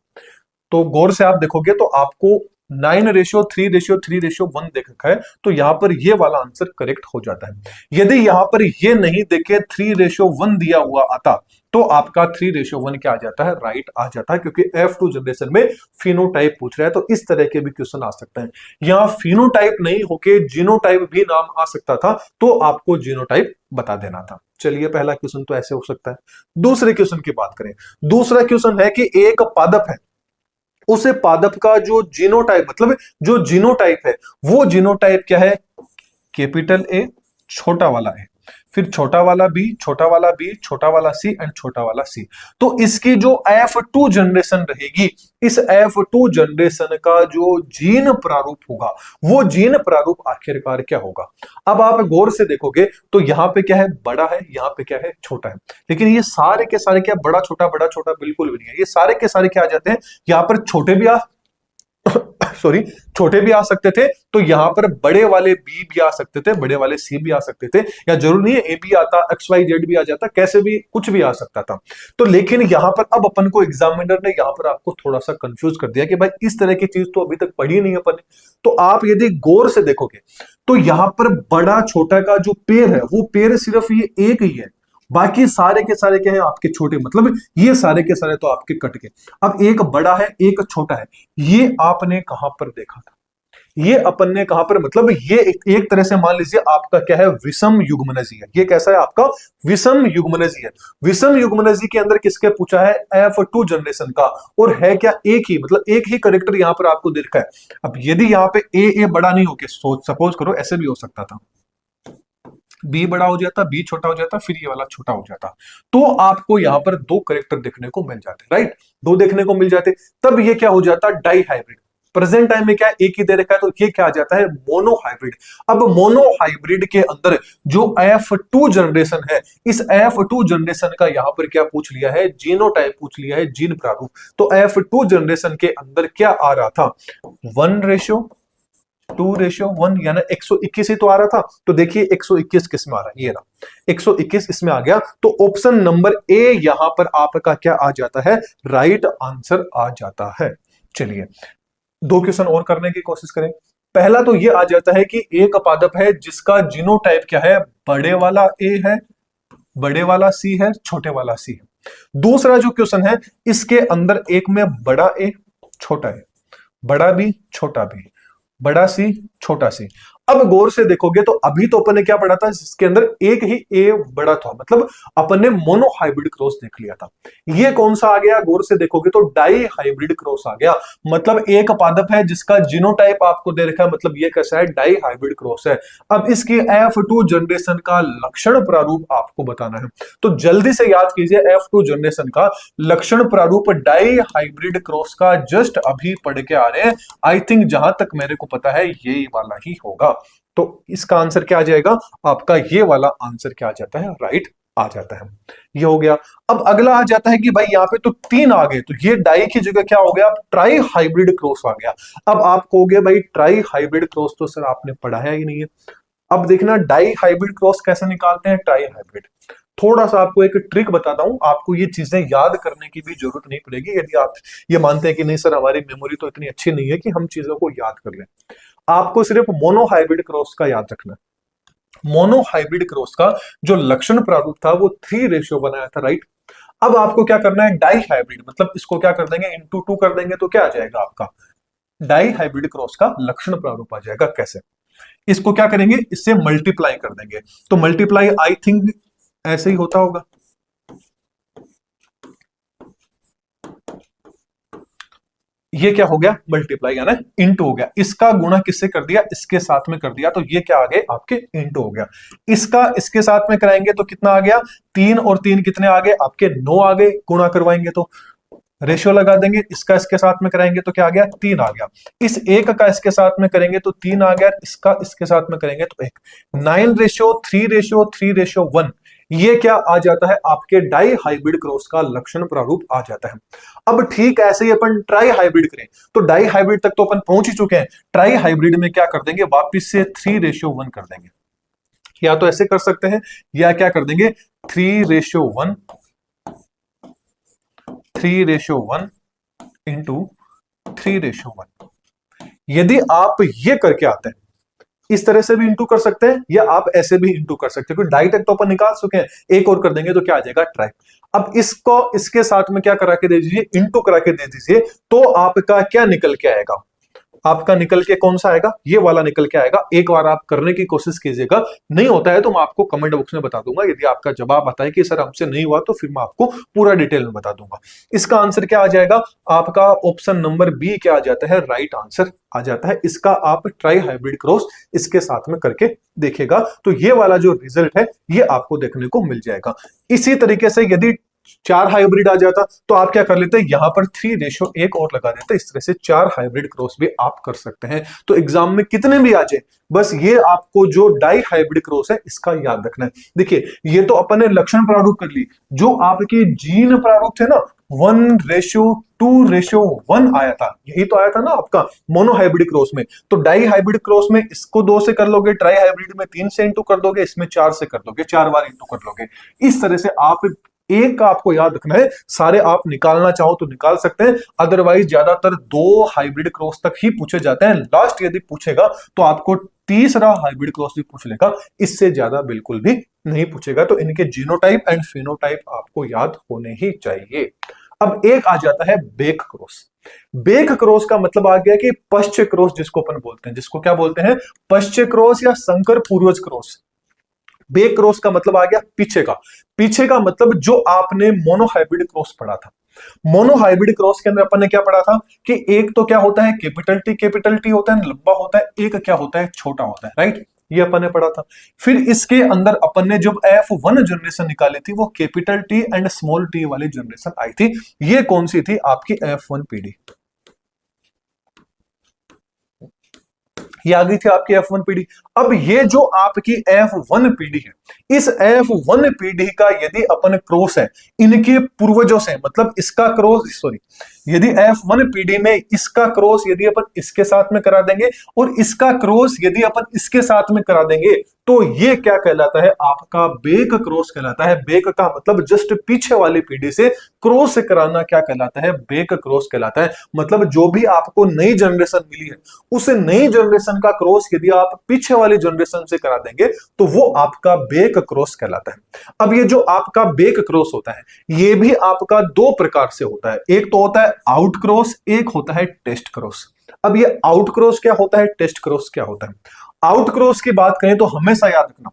तो गौर से आप देखोगे तो आपको 9:3:3:1 देख रखा है, तो यहां पर ये वाला आंसर करेक्ट हो जाता है। यदि यहां पर ये नहीं देखे 3:1 दिया हुआ आता तो आपका 3:1 क्या आ जाता है, राइट आ जाता है, क्योंकि F2 जनरेशन में फिनोटाइप पूछ रहा है। तो इस तरह के भी क्वेश्चन आ सकते हैं। यहां फिनोटाइप नहीं होके जीनोटाइप भी नाम आ सकता था, तो आपको जीनोटाइप बता देना था। चलिए पहला क्वेश्चन तो ऐसे हो सकता है। दूसरे क्वेश्चन की बात करें, दूसरा क्वेश्चन है कि एक पादप है, उसे पादप का जो जीनोटाइप, मतलब जो जीनोटाइप है वो जीनोटाइप क्या है, कैपिटल ए छोटा वाला है। फिर छोटा वाला बी, छोटा वाला बी, छोटा वाला सी एंड छोटा वाला सी। तो इसकी जो F2 जनरेशन रहेगी, इस F2 जनरेशन का जो जीन प्रारूप होगा, वो जीन प्रारूप आखिरकार क्या होगा। अब आप गौर से देखोगे तो यहां पे क्या है, बड़ा है, यहां पे क्या है, छोटा है। लेकिन ये सारे के सारे क्या, बड़ा छोटा बिल्कुल भी नहीं है। ये सारे के सारे क्या आ जाते हैं, यहां पर छोटे भी आ सॉरी छोटे भी आ सकते थे, तो यहां पर बड़े वाले बी भी आ सकते थे, बड़े वाले सी भी आ सकते थे, या जरूर नहीं है ए भी आता, एक्स वाई जेड भी आ जाता, कैसे भी कुछ भी आ सकता था। तो लेकिन यहां पर अब अपन को एग्जामिनर ने यहां पर आपको थोड़ा सा कंफ्यूज कर दिया कि भाई इस तरह की चीज तो अभी तक पढ़ी नहीं अपन ने। तो आप यदि गौर से देखोगे तो यहां पर बड़ा छोटा का जो पेड़ है, वो पेड़ सिर्फ ये एक ही है, बाकी सारे के सारे क्या है आपके छोटे, मतलब ये सारे के सारे तो आपके कट गए। अब एक बड़ा है, एक छोटा है, ये आपने कहां पर देखा था, ये अपन ने कहां पर, मतलब ये एक तरह से मान लीजिए आपका क्या है, विषम युग्मनजी है। ये कैसा है आपका, विषम युग्मनजी है। विषम युग्मनजी के अंदर किसके पूछा है, F2 जनरेशन का, और है क्या, एक ही, मतलब एक ही करेक्टर यहां पर आपको देखा है। अब यदि यहां पे ए बड़ा नहीं होके, सपोज करो ऐसे भी हो सकता था, बी बड़ा हो जाता, बी छोटा हो जाता, फिर ये वाला छोटा हो जाता, तो आपको यहां पर दो करेक्टर देखने को मिल जाते, राइट, दो देखने को मिल जाते। तब ये क्या हो जाता, डाई हाइब्रिड। प्रेजेंट टाइम में क्या एक ही दे रखा है, तो ये क्या आ जाता है, मोनो हाइब्रिड। अब मोनो हाइब्रिड के अंदर जो F2 जनरेशन है, इस F2 जनरेशन का यहां पर क्या पूछ लिया है, जीनोटाइप पूछ लिया है, जीन प्रारूप। तो F2 जनरेशन के अंदर क्या आ रहा था, 1:2:1, यानी 121 ही तो आ रहा था। तो देखिए 121 किस में आ रहा है, ये रहा 121 इसमें आ गया। तो ऑप्शन नंबर ए यहां पर आपका क्या आ जाता है, राइट आंसर आ जाता है। चलिए दो क्वेश्चन और करने की कोशिश करें। पहला तो ये आ जाता है कि एक पादप है जिसका जीनोटाइप क्या है, बड़े वाला ए है, बड़े वाला सी है, छोटे वाला सी है। दूसरा जो क्वेश्चन है, इसके अंदर एक में बड़ा ए छोटा है, बड़ा बी छोटा बी, बड़ा सी छोटा सी। अब गौर से देखोगे तो अभी तो अपन ने क्या पढ़ा था, जिसके अंदर एक ही ए बड़ा था, मतलब अपन ने मोनो हाइब्रिड क्रॉस देख लिया था। ये कौन सा आ गया, गौर से देखोगे तो डाई हाइब्रिड क्रॉस आ गया। मतलब एक पादप है जिसका जीनोटाइप आपको दे रखा है, मतलब ये कैसा है, डाई हाइब्रिड क्रॉस है। अब इसकी F2 जनरेशन का लक्षण प्रारूप आपको बताना है। तो जल्दी से याद कीजिए, F2 जनरेशन का लक्षण प्रारूप डाई हाइब्रिड क्रॉस का जस्ट अभी पढ़ के आ रहे हैं। आई थिंक जहां तक मेरे को पता है ये वाला ही होगा। तो इसका आंसर क्या आ जाएगा आपका, ये वाला आंसर क्या आ जाता है, राइट आ जाता है। ये हो गया। अब अगला आ जाता है कि भाई यहाँ पे तो 3 आ गए, तो ये डाई की जगह क्या हो गया, ट्राई हाइब्रिड क्रॉस आ गया। अब आप कहोगे भाई ट्राई हाइब्रिड क्रॉस तो सर आपने पढ़ा है ही नहीं है। अब देखना डाई हाइब्रिड क्रॉस कैसे निकालते हैं, ट्राई हाइब्रिड। थोड़ा सा आपको एक ट्रिक बताता हूं, आपको ये चीजें याद करने की भी जरूरत नहीं पड़ेगी, यदि आप ये मानते हैं कि नहीं सर हमारी मेमोरी तो इतनी अच्छी नहीं है कि हम चीजों को याद कर लें। आपको सिर्फ मोनो हाइब्रिड क्रॉस का याद रखना है। मोनो हाइब्रिड क्रॉस का जो लक्षण प्रारूप था वो 3 बनाया था, राइट। अब आपको क्या करना है, डाई हाइब्रिड, मतलब इसको क्या कर देंगे, इंटू 2 कर देंगे, तो क्या आ जाएगा आपका डाई हाइब्रिड क्रॉस का लक्षण प्रारूप आ जाएगा। कैसे, इसको क्या करेंगे, इससे मल्टीप्लाई कर देंगे। तो मल्टीप्लाई आई थिंक ऐसे ही होता होगा, ये क्या हो गया, मल्टीप्लाई यानी इंटू हो गया। इसका गुणा किससे कर दिया, इसके साथ में कर दिया, तो ये क्या आ गए आपके, इंटू हो गया। इसका इसके साथ में कराएंगे तो कितना आ गया, 3 और 3 कितने आ गए आपके, 9 आ गए। गुणा करवाएंगे तो रेशियो लगा देंगे, इसका इसके साथ में कराएंगे तो क्या आ गया, 3 आ गया। इस एक का इसके साथ में करेंगे तो 3 आ गया, इसका इसके साथ में करेंगे तो 1। 9:3:3:1, ये क्या आ जाता है आपके डाई हाइब्रिड क्रॉस का लक्षण प्रारूप आ जाता है। अब ठीक ऐसे ही अपन ट्राई हाइब्रिड करें, तो डाई हाइब्रिड तक तो अपन पहुंच ही चुके हैं। ट्राई हाइब्रिड में क्या कर देंगे, वापिस से 3:1 कर देंगे। या तो ऐसे कर सकते हैं, या क्या कर देंगे, 3:1 इंटू 3:1। यदि आप ये करके आते हैं, इस तरह से भी इंटू कर सकते हैं, या आप ऐसे भी इंटू कर सकते हैं, क्योंकि डाई तक तो अपन निकाल चुके हैं। एक और कर देंगे तो क्या आ जाएगा, ट्राई। अब इसको इसके साथ में क्या करा के दे दीजिए, इंटू करा के दे दीजिए, तो आपका क्या निकल के आएगा, आपका निकल के कौन सा आएगा, ये वाला निकल के आएगा। एक बार आप करने की कोशिश कीजिएगा, नहीं होता है तो मैं आपको कमेंट बॉक्स में बता दूंगा। यदि आपका जवाब आता है कि सर हमसे नहीं हुआ तो फिर मैं आपको पूरा डिटेल में बता दूंगा। इसका आंसर क्या आ जाएगा, आपका ऑप्शन नंबर बी क्या आ जाता है, राइट आंसर आ जाता है। इसका आप ट्राई हाइब्रिड क्रॉस इसके साथ में करके देखेगा तो ये वाला जो रिजल्ट है ये आपको देखने को मिल जाएगा। इसी तरीके से यदि 4 हाइब्रिड आ जाता तो आप क्या कर लेते, यहां पर 3:1 और लगा देते। इस तरह से 4 हाइब्रिड क्रॉस भी आप कर सकते हैं। तो एग्जाम में कितने भी आ जाए, बस ये आपको जो डाई हाइब्रिड क्रॉस है इसका याद रखना है। देखिए ये तो अपन ने लक्षण प्रारूप कर ली, जो आपके जीन प्रारूप थे ना 1:2:1 आया था, यही तो आया था ना आपका मोनो हाइब्रिड क्रॉस में। तो डाई हाइब्रिड क्रॉस में इसको 2 से कर लोगे, ट्राई हाइब्रिड में 3 से इंटू कर दोगे, इसमें 4 से कर दोगे, 4 बार इंटू कर लोगे। इस तरह से आप एक का आपको याद रखना है, सारे आप निकालना चाहो तो निकाल सकते हैं, अदरवाइज ज्यादातर 2 हाइब्रिड क्रॉस तक ही पूछे जाते हैं। लास्ट यदि पूछेगा तो आपको तीसरा हाइब्रिड क्रॉस भी पूछ लेगा, इससे ज्यादा बिल्कुल भी नहीं पूछेगा। तो इनके जीनोटाइप एंड फेनोटाइप आपको याद होने ही चाहिए। अब एक आ जाता है बेक क्रॉस। बेक क्रॉस का मतलब आ गया कि पश्च क्रॉस जिसको अपन बोलते हैं, जिसको क्या बोलते हैं, पश्च क्रॉस या संकर पूर्वज क्रॉस। बेक क्रॉस का मतलब आ गया पीछे का। पीछे का मतलब जो आपने मोनो हाइब्रिड क्रॉस पढ़ा था। मोनो हाइब्रिड क्रॉस के अंदर अपन ने क्या पढ़ा था कि एक तो क्या होता है कैपिटल टी होता है, लंबा होता है, एक क्या होता है छोटा होता है, राइट, ये अपन ने पढ़ा था। फिर इसके अंदर अपन ने जब F1 जनरेशन निकाली थी वो capital T and small T वाली जनरेशन आई थी। ये कौन सी थी, आपकी F1 पीढ़ी, ये आ गई थी आपकी F1 पीढ़ी। अब ये जो आपकी F1 पीढ़ी है, इस F1 पीढ़ी का यदि अपन क्रॉस है इनके पूर्वजों से, मतलब इसका क्रॉस यदि F1 पीढ़ी में इसका क्रॉस यदि अपन इसके साथ में करा देंगे और इसका क्रॉस यदि अपन इसके साथ में करा देंगे तो ये क्या कहलाता है, आपका बेक क्रॉस कहलाता है। बेक का मतलब जस्ट पीछे वाली पीढ़ी से क्रॉस से कराना क्या कहलाता है, बेक क्रॉस कहलाता है। मतलब जो भी आपको नई जनरेशन मिली है उस नई जनरेशन का क्रॉस यदि आप पीछे वाली जनरेशन से करा देंगे तो वो आपका बेक क्रॉस कहलाता है। अब ये जो आपका बेक क्रॉस होता है ये भी आपका 2 प्रकार से होता है, एक तो होता है आउट क्रॉस, एक होता है टेस्ट क्रॉस। अब ये आउट क्रॉस क्या होता है, टेस्ट क्रॉस क्या होता है। आउट क्रॉस की बात करें तो हमेशा याद रखना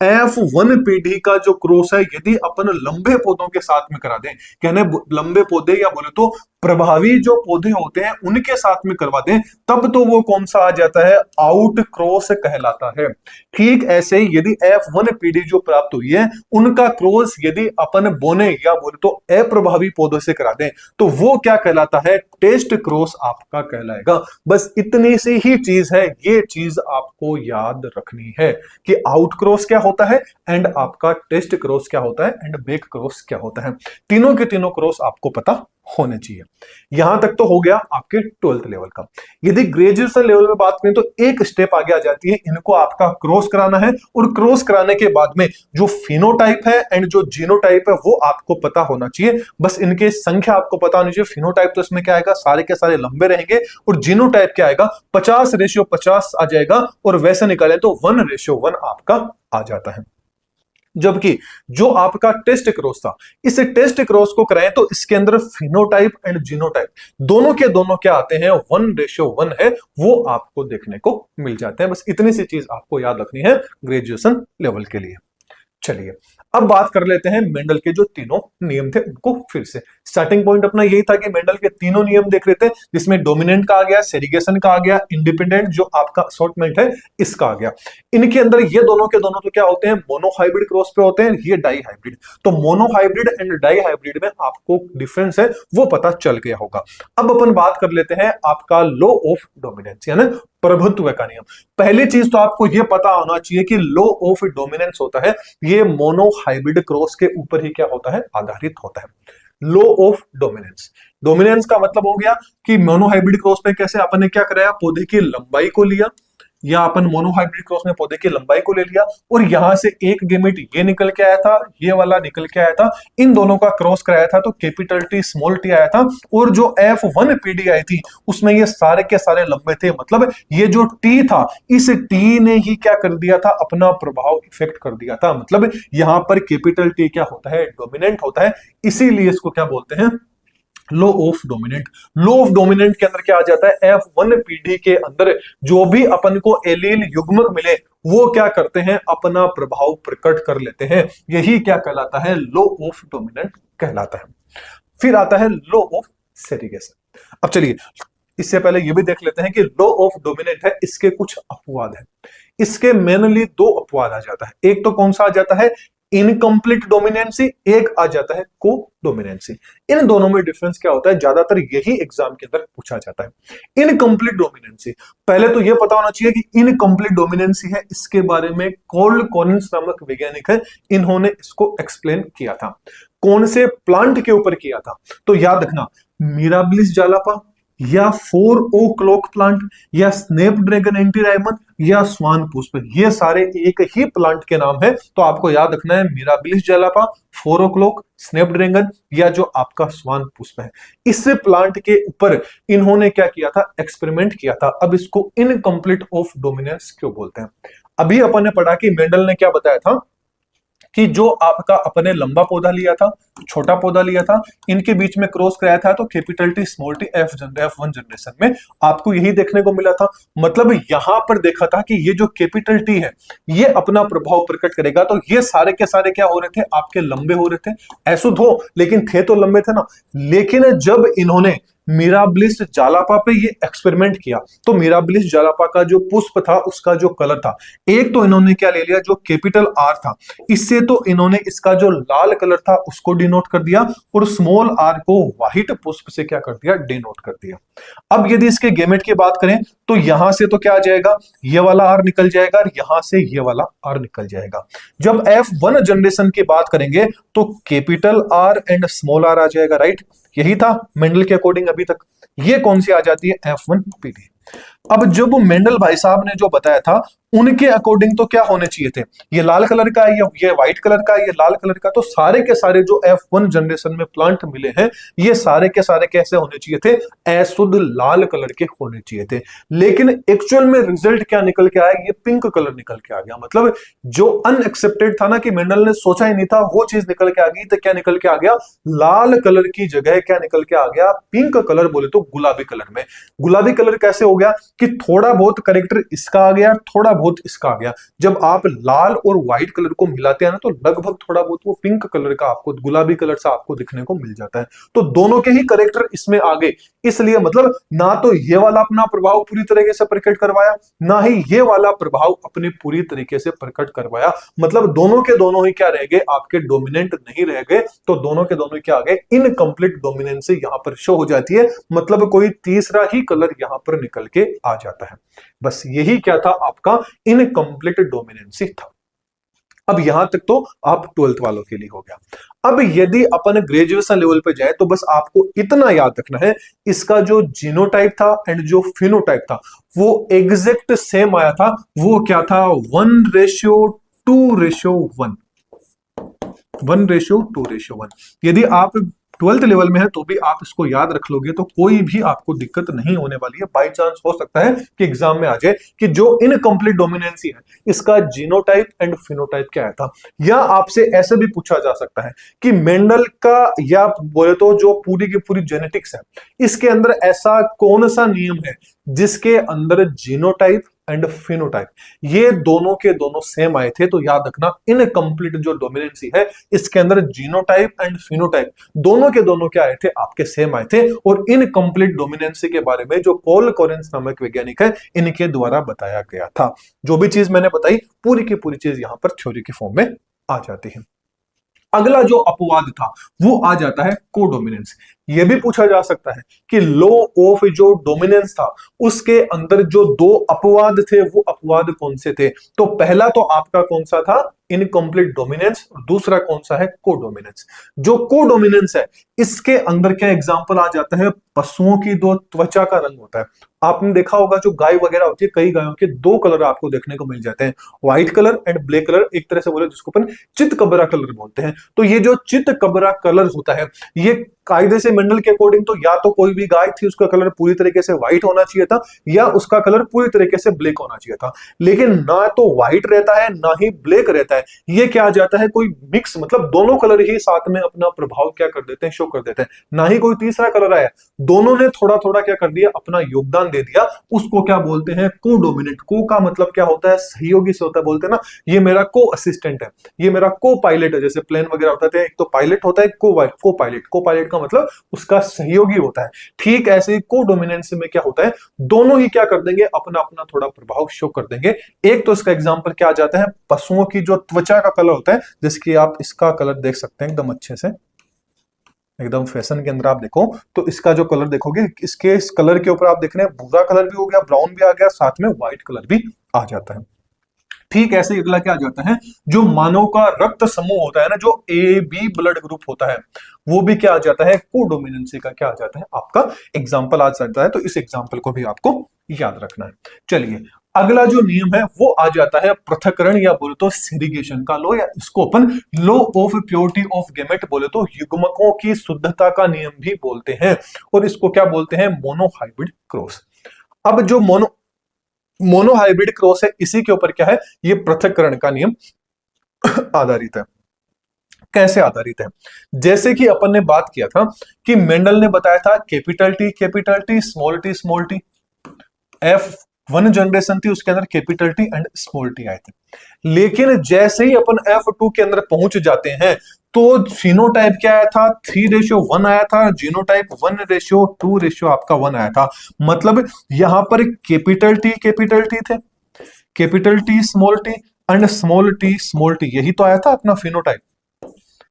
F1 पीढ़ी का जो क्रॉस है यदि अपन लंबे पौधों के साथ में करा दें, कहने लंबे पौधे या बोले तो प्रभावी जो पौधे होते हैं उनके साथ में करवा दें, तब तो वो कौन सा आ जाता है, आउट क्रॉस कहलाता है। ठीक ऐसे ही यदि F1 पीढ़ी जो प्राप्त हुई है उनका क्रॉस यदि अपन बोने या बोले तो अप्रभावी पौधों से करा दें तो वो क्या कहलाता है, टेस्ट क्रॉस आपका कहलाएगा। बस इतनी सी ही चीज है, ये चीज आपको याद रखनी है कि आउट क्रॉस क्या होता है एंड आपका टेस्ट क्रॉस क्या होता है एंड बेक क्रॉस क्या होता है। तीनों के तीनों क्रॉस आपको पता होने चाहिए। यहां तक तो हो गया आपके 12th लेवल का। यदि ग्रेजुएशन लेवल में बात करें तो एक स्टेप आगे आ जाती है, इनको आपका क्रॉस कराना है और क्रॉस कराने के बाद में जो फिनोटाइप है एंड जो जीनोटाइप है वो आपको पता होना चाहिए। बस इनके संख्या आपको पता होनी चाहिए। फिनोटाइप तो इसमें क्या आएगा, सारे के सारे लंबे रहेंगे, और जीनोटाइप क्या आएगा, 50:50 आ जाएगा, और वैसे निकाले तो 1:1 आपका आ जाता है। जबकि जो आपका टेस्ट क्रॉस था, इस टेस्ट क्रॉस को कराएं तो इसके अंदर फिनोटाइप एंड जीनोटाइप दोनों के दोनों क्या आते हैं, 1:1 है, वो आपको देखने को मिल जाते हैं। बस इतनी सी चीज आपको याद रखनी है ग्रेजुएशन लेवल के लिए। चलिए अब बात कर लेते हैं मेंडल के जो तीनों नियम थे उनको फिर से। स्टार्टिंग पॉइंट अपना यही था कि मेंडल के तीनों नियम देख रहे थे, जिसमें डोमिनेंट का आ गया, सेरिगेशन का आ गया, इंडिपेंडेंट जो आपका असॉर्टमेंट है इसका आ गया। इनके अंदर ये दोनों के दोनों तो क्या होते हैं, मोनो हाइब्रिड क्रॉस पे होते हैं, ये डाई हाइब्रिड। तो monohybrid and dihybrid में आपको डिफरेंस है वो पता चल गया होगा। अब अपन बात कर लेते हैं आपका लॉ ऑफ डोमिनेंस यानी प्रभुत्व का नियम। पहली चीज तो आपको यह पता होना चाहिए कि लॉ ऑफ डोमिनेंस होता है ये मोनो हाइब्रिड क्रॉस के ऊपर ही क्या होता है, आधारित होता है। लॉ ऑफ डोमिनेंस, डोमिनेंस का मतलब हो गया कि मोनो हाइब्रिड क्रॉस पे कैसे अपन ने क्या कराया, पौधे की लंबाई को लिया, या अपन मोनो हाइब्रिड क्रॉस में पौधे की लंबाई को ले लिया और यहां से एक गेमेट ये निकल के आया था, ये वाला निकल के आया था, इन दोनों का क्रॉस कराया था तो कैपिटल टी स्मॉल टी आया था। और जो F1 पीढ़ी आई थी उसमें ये सारे के सारे लंबे थे, मतलब ये जो टी था इस टी ने ही क्या कर दिया था, अपना प्रभाव इफेक्ट कर दिया था। मतलब यहां पर कैपिटल टी क्या होता है, डोमिनेंट होता है, इसीलिए इसको क्या बोलते हैं, law of dominant. Law of dominant के अंदर क्या आ जाता है, F1 पीढ़ी के अंदर जो भी अपन को एलील युग्मक मिले वो क्या करते हैं, अपना प्रभाव प्रकट कर लेते हैं। यही क्या कहलाता है, लो ऑफ डोमिनेंट कहलाता है। फिर आता है लो ऑफ सेग्रीगेशन। अब चलिए इससे पहले ये भी देख लेते हैं कि लो ऑफ डोमिनेंट है, इसके कुछ अपवाद है। इसके मेनली दो अपवाद आ जाता है। एक तो कौन सा आ जाता है, इनकम्प्लीट डोमिनेंसी, एक आ जाता है को डोमिनेंसी। इन दोनों में डिफरेंस क्या होता है, ज्यादातर यही एग्जाम के अंदर पूछा जाता है। इनकम्प्लीट डोमिनेंसी, पहले तो यह पता होना चाहिए कि इनकम्प्लीट डोमिनेंसी है, इसके बारे में कार्ल कॉलिन्स नामक वैज्ञानिक है, इन्होंने इसको एक्सप्लेन किया था। कौन से प्लांट के ऊपर किया था, तो याद रखना मिराबिलिस जालापा या 4 o'clock प्लांट या स्नैपड्रैगन एंटीराइमन या स्वान पुष्प, ये सारे एक ही प्लांट के नाम है। तो आपको याद रखना है मिराबिलिस जालापा, 4 o'clock, स्नैपड्रैगन या जो आपका स्वान पुष्प है। इस प्लांट के ऊपर इन्होंने क्या किया था, एक्सपेरिमेंट किया था। अब इसको इनकम्प्लीट ऑफ डोमिनेंस क्यों बोलते हैं। अभी अपन ने पढ़ा कि मेंडल ने क्या बताया था कि जो आपका अपने लंबा पौधा लिया था, छोटा पौधा लिया था, इनके बीच में क्रॉस कराया था, तो capital T small T F1 generation में आपको यही देखने को मिला था। मतलब यहां पर देखा था कि ये जो कैपिटल टी है ये अपना प्रभाव प्रकट करेगा। तो ये सारे के सारे क्या हो रहे थे, आपके लंबे हो रहे थे, ऐसुद हो लेकिन थे तो लंबे थे ना। लेकिन जब इन्होंने मिराबिलिस जालापा पे ये एक्सपेरिमेंट किया तो मिराबिलिस जालापा का जो पुष्प था उसका जो कलर था, एक तो इन्होंने क्या ले लिया, जो कैपिटल आर था इससे तो इन्होंने इसका जो लाल कलर था उसको डिनोट कर दिया और स्मॉल आर को व्हाइट पुष्प से क्या कर दिया, डिनोट कर दिया। अब यदि इसके गेमेट की बात करें तो यहां से तो क्या आ जाएगा, ये वाला आर निकल जाएगा और यहां से ये वाला आर निकल जाएगा। जब F1 जनरेशन की बात करेंगे तो capital R and small R आ जाएगा, राइट। यही था मेंडल के अकॉर्डिंग अभी तक। ये कौन सी आ जाती है, F1 पीढ़ी। अब जब मेंडल भाई साहब ने जो बताया था उनके अकॉर्डिंग तो क्या होने चाहिए थे, ये लाल कलर का है, ये व्हाइट कलर का है, ये लाल कलर का। तो सारे के सारे जो F1 जनरेशन में प्लांट मिले हैं ये सारे के सारे कैसे होने चाहिए थे, अशुद्ध लाल कलर के होने चाहिए थे। लेकिन एक्चुअल में रिजल्ट क्या निकल के आया, ये पिंक कलर निकल के आ गया। मतलब जो अनएक्सेप्टेड था ना, कि मेंडल ने सोचा ही नहीं था, वो चीज निकल के आ गई। तो क्या निकल के आ गया, लाल कलर की जगह क्या निकल के आ गया, पिंक कलर, बोले तो गुलाबी कलर में। गुलाबी कलर कैसे हो गया कि थोड़ा बहुत करेक्टर इसका आ गया, थोड़ा बहुत इसका आ गया। जब आप लाल और व्हाइट कलर को मिलाते हैं ना तो लगभग थोड़ा बहुत वो पिंक कलर का आपको, गुलाबी कलर से आपको दिखने को मिल जाता है। तो दोनों के ही करेक्टर इसमें आ गए। इसलिए मतलब ना तो ये वाला अपना प्रभाव पूरी तरीके से प्रकट करवाया, ना ही ये वाला प्रभाव अपनी पूरी तरीके से प्रकट करवाया। मतलब दोनों के दोनों ही क्या रह गए, आपके डोमिनेंट नहीं रह गए। तो दोनों के दोनों क्या आ गए, इनकम्प्लीट डोमिनेंसी यहां पर शो हो जाती है। मतलब कोई तीसरा ही कलर यहां पर निकल के आ जाता है। बस यही क्या था, आपका इनकम्प्लीट डोमिनेंसी था। अब यहां तक तो आप 12th वालों के लिए हो गया। अब यदि अपन ग्रेजुएशन लेवल पे जाए तो बस आपको इतना याद रखना है, इसका जो जीनोटाइप था एंड जो फिनोटाइप था वो एग्जैक्ट सेम आया था। वो क्या था, 1:2:1, 1:2:1। यदि आप 12th लेवल में है तो भी आप इसको याद रख लोगे तो कोई भी आपको दिक्कत नहीं होने वाली है। बाई चांस हो सकता है कि एग्जाम में आ जाए कि जो इनकम्प्लीट डोमिनेंसी है इसका जीनोटाइप एंड फिनोटाइप क्या आया था। या आपसे ऐसे भी पूछा जा सकता है कि मेंडल का, या बोले तो जो पूरी की पूरी जेनेटिक्स है, इसके अंदर ऐसा कौन सा नियम है जिसके अंदर जीनोटाइप एंड फिनोटाइप ये दोनों के दोनों सेम आए थे। तो याद रखना इनकम्प्लीट जो डोमिनेंसी है इसके अंदर जीनोटाइप एंड फिनोटाइप दोनों के दोनों क्या आए थे, आपके सेम आए थे। और इनकम्प्लीट डोमिनेंसी के बारे में जो कार्ल कॉलिन्स नामक वैज्ञानिक है इनके द्वारा बताया गया था। जो भी चीज मैंने बताई पूरी की पूरी चीज यहां पर थ्योरी के फॉर्म में आ जाती है। अगला जो अपवाद था वो आ जाता है कोडोमिनेंस। यह भी पूछा जा सकता है कि लॉ ऑफ जो डोमिनेंस था उसके अंदर जो दो अपवाद थे वो अपवाद कौन से थे। तो पहला तो आपका कौन सा था, इनकम्प्लीट डोमिनेंस, और दूसरा कौन सा है, कोडोमिनेंस। जो कोडोमिनेंस है इसके अंदर क्या एग्जांपल आ जाता है, पशुओं की दो त्वचा का रंग होता है। आपने देखा होगा जो गाय वगैरह होती है, कई गायों के दो कलर आपको देखने को मिल जाते हैं, white colour and black colour. एक तरह से बोले जिसको अपन चित कबरा कलर बोलते हैं। तो ये जो चित कबरा कलर होता है ये कायदे से मेंडल के अकॉर्डिंग तो या तो कोई भी गाय थी उसका कलर पूरी तरीके से व्हाइट होना चाहिए था या उसका कलर पूरी तरीके से ब्लैक होना चाहिए था, लेकिन ना तो व्हाइट रहता है ना ही ब्लैक रहता है, ये क्या आ जाता है कोई मिक्स, मतलब दोनों कलर ही साथ में अपना प्रभाव क्या कर देते हैं, शो कर देते हैं, ना ही कोई तीसरा कलर आया, दोनों ने थोड़ा थोड़ा क्या कर दिया, अपना योगदान दे दिया। उसको क्या बोलते हैं, को डोमिनेंट। को का मतलब क्या होता है, सहयोगी से होता है, बोलते हैं ना ये मेरा को असिस्टेंट है, ये मेरा को पायलट है, जैसे प्लेन वगैरह होता है, एक तो पायलट होता है, को पायलट, को पायलट का मतलब उसका सहयोगी होता है। ठीक ऐसे ही को डोमिनेंस में क्या होता है, दोनों ही क्या कर देंगे, अपना अपना थोड़ा प्रभाव शो कर देंगे। एक तो इसका एग्जांपल क्या आ जाता है, पशुओं की जो त्वचा का कलर होता है, जिसकी आप इसका कलर देख सकते हैं एकदम अच्छे से, एकदम फैशन के अंदर आप देखो तो इसका जो कलर देखोगे, इसके इस कलर के ऊपर आप देख रहे हैं भूरा कलर भी हो गया, ब्राउन भी आ गया, साथ में व्हाइट कलर भी आ जाता है। ठीक ऐसे अगला क्या आ जाता है, जो मानव का रक्त समूह होता है ना, जो ए बी ब्लड ग्रुप होता है, वो भी क्या आ जाता है, कोडोमिनेंसी का क्या आ जाता है, आपका एग्जाम्पल आ जाता है। तो इस एग्जाम्पल को भी आपको याद रखना है। चलिए अगला जो नियम है वो आ जाता है पृथक्करण या बोले तो सेग्रीगेशन का लो, या इसको अपन लो ऑफ प्योरिटी ऑफ गेमेट बोले तो युग्मकों की शुद्धता का नियम भी बोलते हैं, और इसको क्या बोलते हैं, मोनोहाइब्रिड क्रॉस। अब जो मोनोहाइब्रिड क्रॉस है, इसी के ऊपर क्या है, ये पृथक्करण का नियम आधारित है। कैसे आधारित है, जैसे कि अपन ने बात किया था कि मेंडल ने बताया था capital T small T, F1 generation थी उसके अंदर capital T and small T आए थे, लेकिन जैसे ही अपन F2 के अंदर पहुंच जाते हैं तो फिनोटाइप क्या आया था, 3:1 आया था, जीनोटाइप 1:2 आपका 1 आया था। मतलब यहां पर कैपिटल टी थे, capital T and small T, यही तो आया था अपना फिनोटाइप,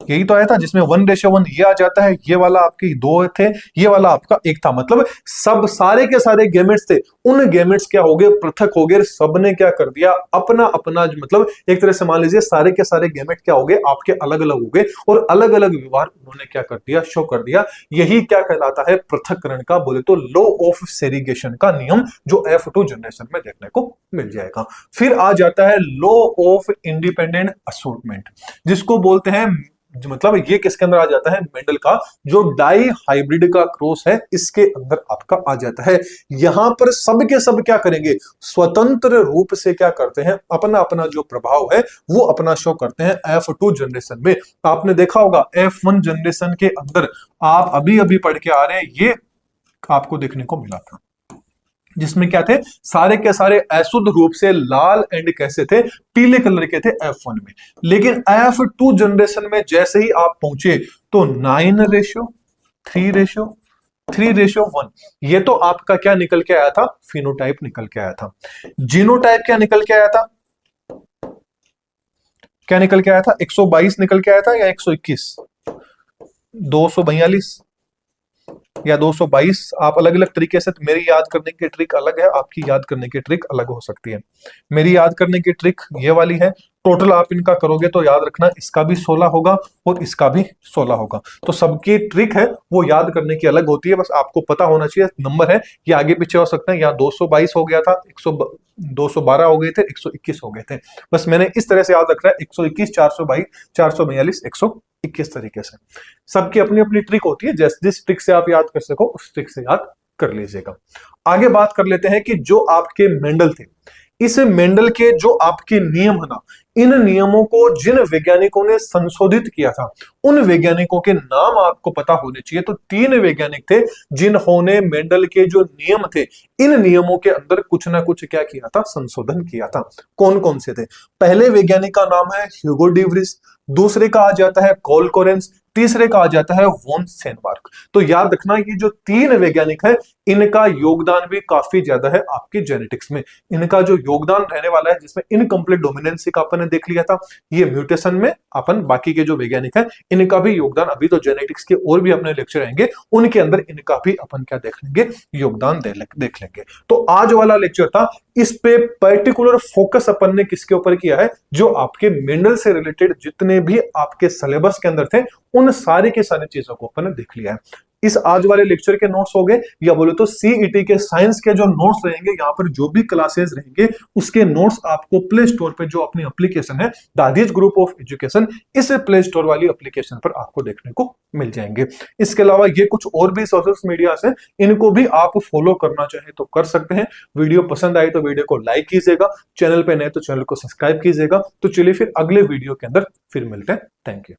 यही तो आया था, जिसमें 1:1 ये आ जाता है, ये वाला आपके 2 थे, ये वाला आपका 1 था। मतलब सब सारे के सारे गेमेट्स थे, उन गेमेट्स क्या हो गए, पृथक हो गए, सबने क्या कर दिया, अपना अपना, मतलब एक तरह से मान लीजिए सारे के सारे गेमेट क्या हो गए, आपके अलग अलग हो गए, और अलग अलग व्यवहार उन्होंने क्या कर दिया, शो कर दिया। यही क्या कहलाता है, पृथक्करण का बोले तो लो ऑफ सेग्रीगेशन का नियम, जो F2 जनरेशन में देखने को मिल जाएगा। फिर आ जाता है लो ऑफ इंडिपेंडेंट असॉर्टमेंट, जिसको बोलते हैं, मतलब ये किसके अंदर आ जाता है, मेंडल का जो डाई हाइब्रिड का क्रॉस है, इसके अंदर आपका आ जाता है। यहां पर सब के सब क्या करेंगे, स्वतंत्र रूप से क्या करते हैं, अपना अपना जो प्रभाव है वो अपना शो करते हैं F2 जनरेशन में। आपने देखा होगा F1 जनरेशन के अंदर आप अभी अभी पढ़ के आ रहे हैं, ये आपको देखने को मिला था, जिसमें क्या थे, सारे के सारे अशुद्ध रूप से लाल एंड कैसे थे, पीले कलर के थे F1 में। लेकिन F2 जनरेशन में जैसे ही आप पहुंचे तो 9:3:1, ये तो आपका क्या निकल के आया था, फिनोटाइप निकल के आया था। जीनोटाइप क्या निकल के आया था, 122 निकल के आया था, या 121, 242 या 222, आप अलग अलग तरीके से, मेरी याद करने की ट्रिक अलग है, आपकी याद करने की ट्रिक अलग हो सकती है। मेरी याद करने की ट्रिक ये वाली है, टोटल आप इनका करोगे तो याद रखना इसका भी 16 होगा और इसका भी 16 होगा, तो सबकी ट्रिक है वो याद करने की अलग होती है, बस आपको पता होना चाहिए नंबर है, ये आगे पीछे हो सकते हैं, यहाँ 222 हो गया था, 212 हो गए थे, 121 हो गए थे, बस मैंने इस तरह से याद रखना है, 121, 422, 442, 121 तरीके से। सबकी अपनी अपनी ट्रिक होती है, जिस ट्रिक से आप याद कर सको उस ट्रिक से याद कर लीजिएगा। आगे बात कर लेते हैं कि जो आपके मेंडल थे, इस मेंडल के जो आपके नियम है ना, इन नियमों को जिन वैज्ञानिकों ने संशोधित किया था, उन वैज्ञानिकों के नाम आपको पता होने चाहिए। तो 3 वैज्ञानिक थे जिन्होंने मेंडल के जो नियम थे, इन नियमों के अंदर कुछ ना कुछ क्या किया था, संशोधन किया था। कौन कौन से थे, पहले वैज्ञानिक का नाम है ह्यूगो डी व्रिस, दूसरे का आ जाता है कॉल कोरेंस, तीसरे का आ जाता है वॉन सेनबार्ग। तो याद रखना ये जो 3 वैज्ञानिक हैं, इनका योगदान भी काफी ज्यादा है आपके जेनेटिक्स में। इनका जो योगदान रहने वाला है, जिसमें इनकम्प्लीट डोमिनेंसी का अपन ने देख लिया था, ये म्यूटेशन में अपन बाकी के जो वैज्ञानिक हैं इनका भी योगदान, अभी तो जेनेटिक्स के और भी अपने लेक्चर आएंगे, उनके अंदर इनका भी अपन क्या देख लेंगे, योगदान देख लेंगे। तो आज वाला लेक्चर था, इस पे पर्टिकुलर फोकस अपन ने किसके ऊपर किया है, जो आपके मेंडल से रिलेटेड जितने भी आपके सिलेबस के अंदर थे, उन सारी के सारी चीजों को अपन ने देख लिया है। इस आज वाले लेक्चर के नोट्स हो गए, या बोले तो सीईटी के साइंस के जो नोट्स रहेंगे, यहाँ पर जो भी क्लासेस रहेंगे उसके नोट्स आपको प्ले स्टोर पे जो अपनी एप्लीकेशन है दादीज ग्रुप ऑफ एजुकेशन, इस प्ले स्टोर वाली एप्लीकेशन पर आपको देखने को मिल जाएंगे। इसके अलावा ये कुछ और भी सोशल मीडिया है, इनको भी आप फॉलो करना चाहे तो कर सकते हैं। वीडियो पसंद आई तो वीडियो को लाइक कीजिएगा, चैनल पे नए तो चैनल को सब्सक्राइब कीजिएगा। तो चलिए फिर अगले वीडियो के अंदर फिर मिलते हैं। Thank you.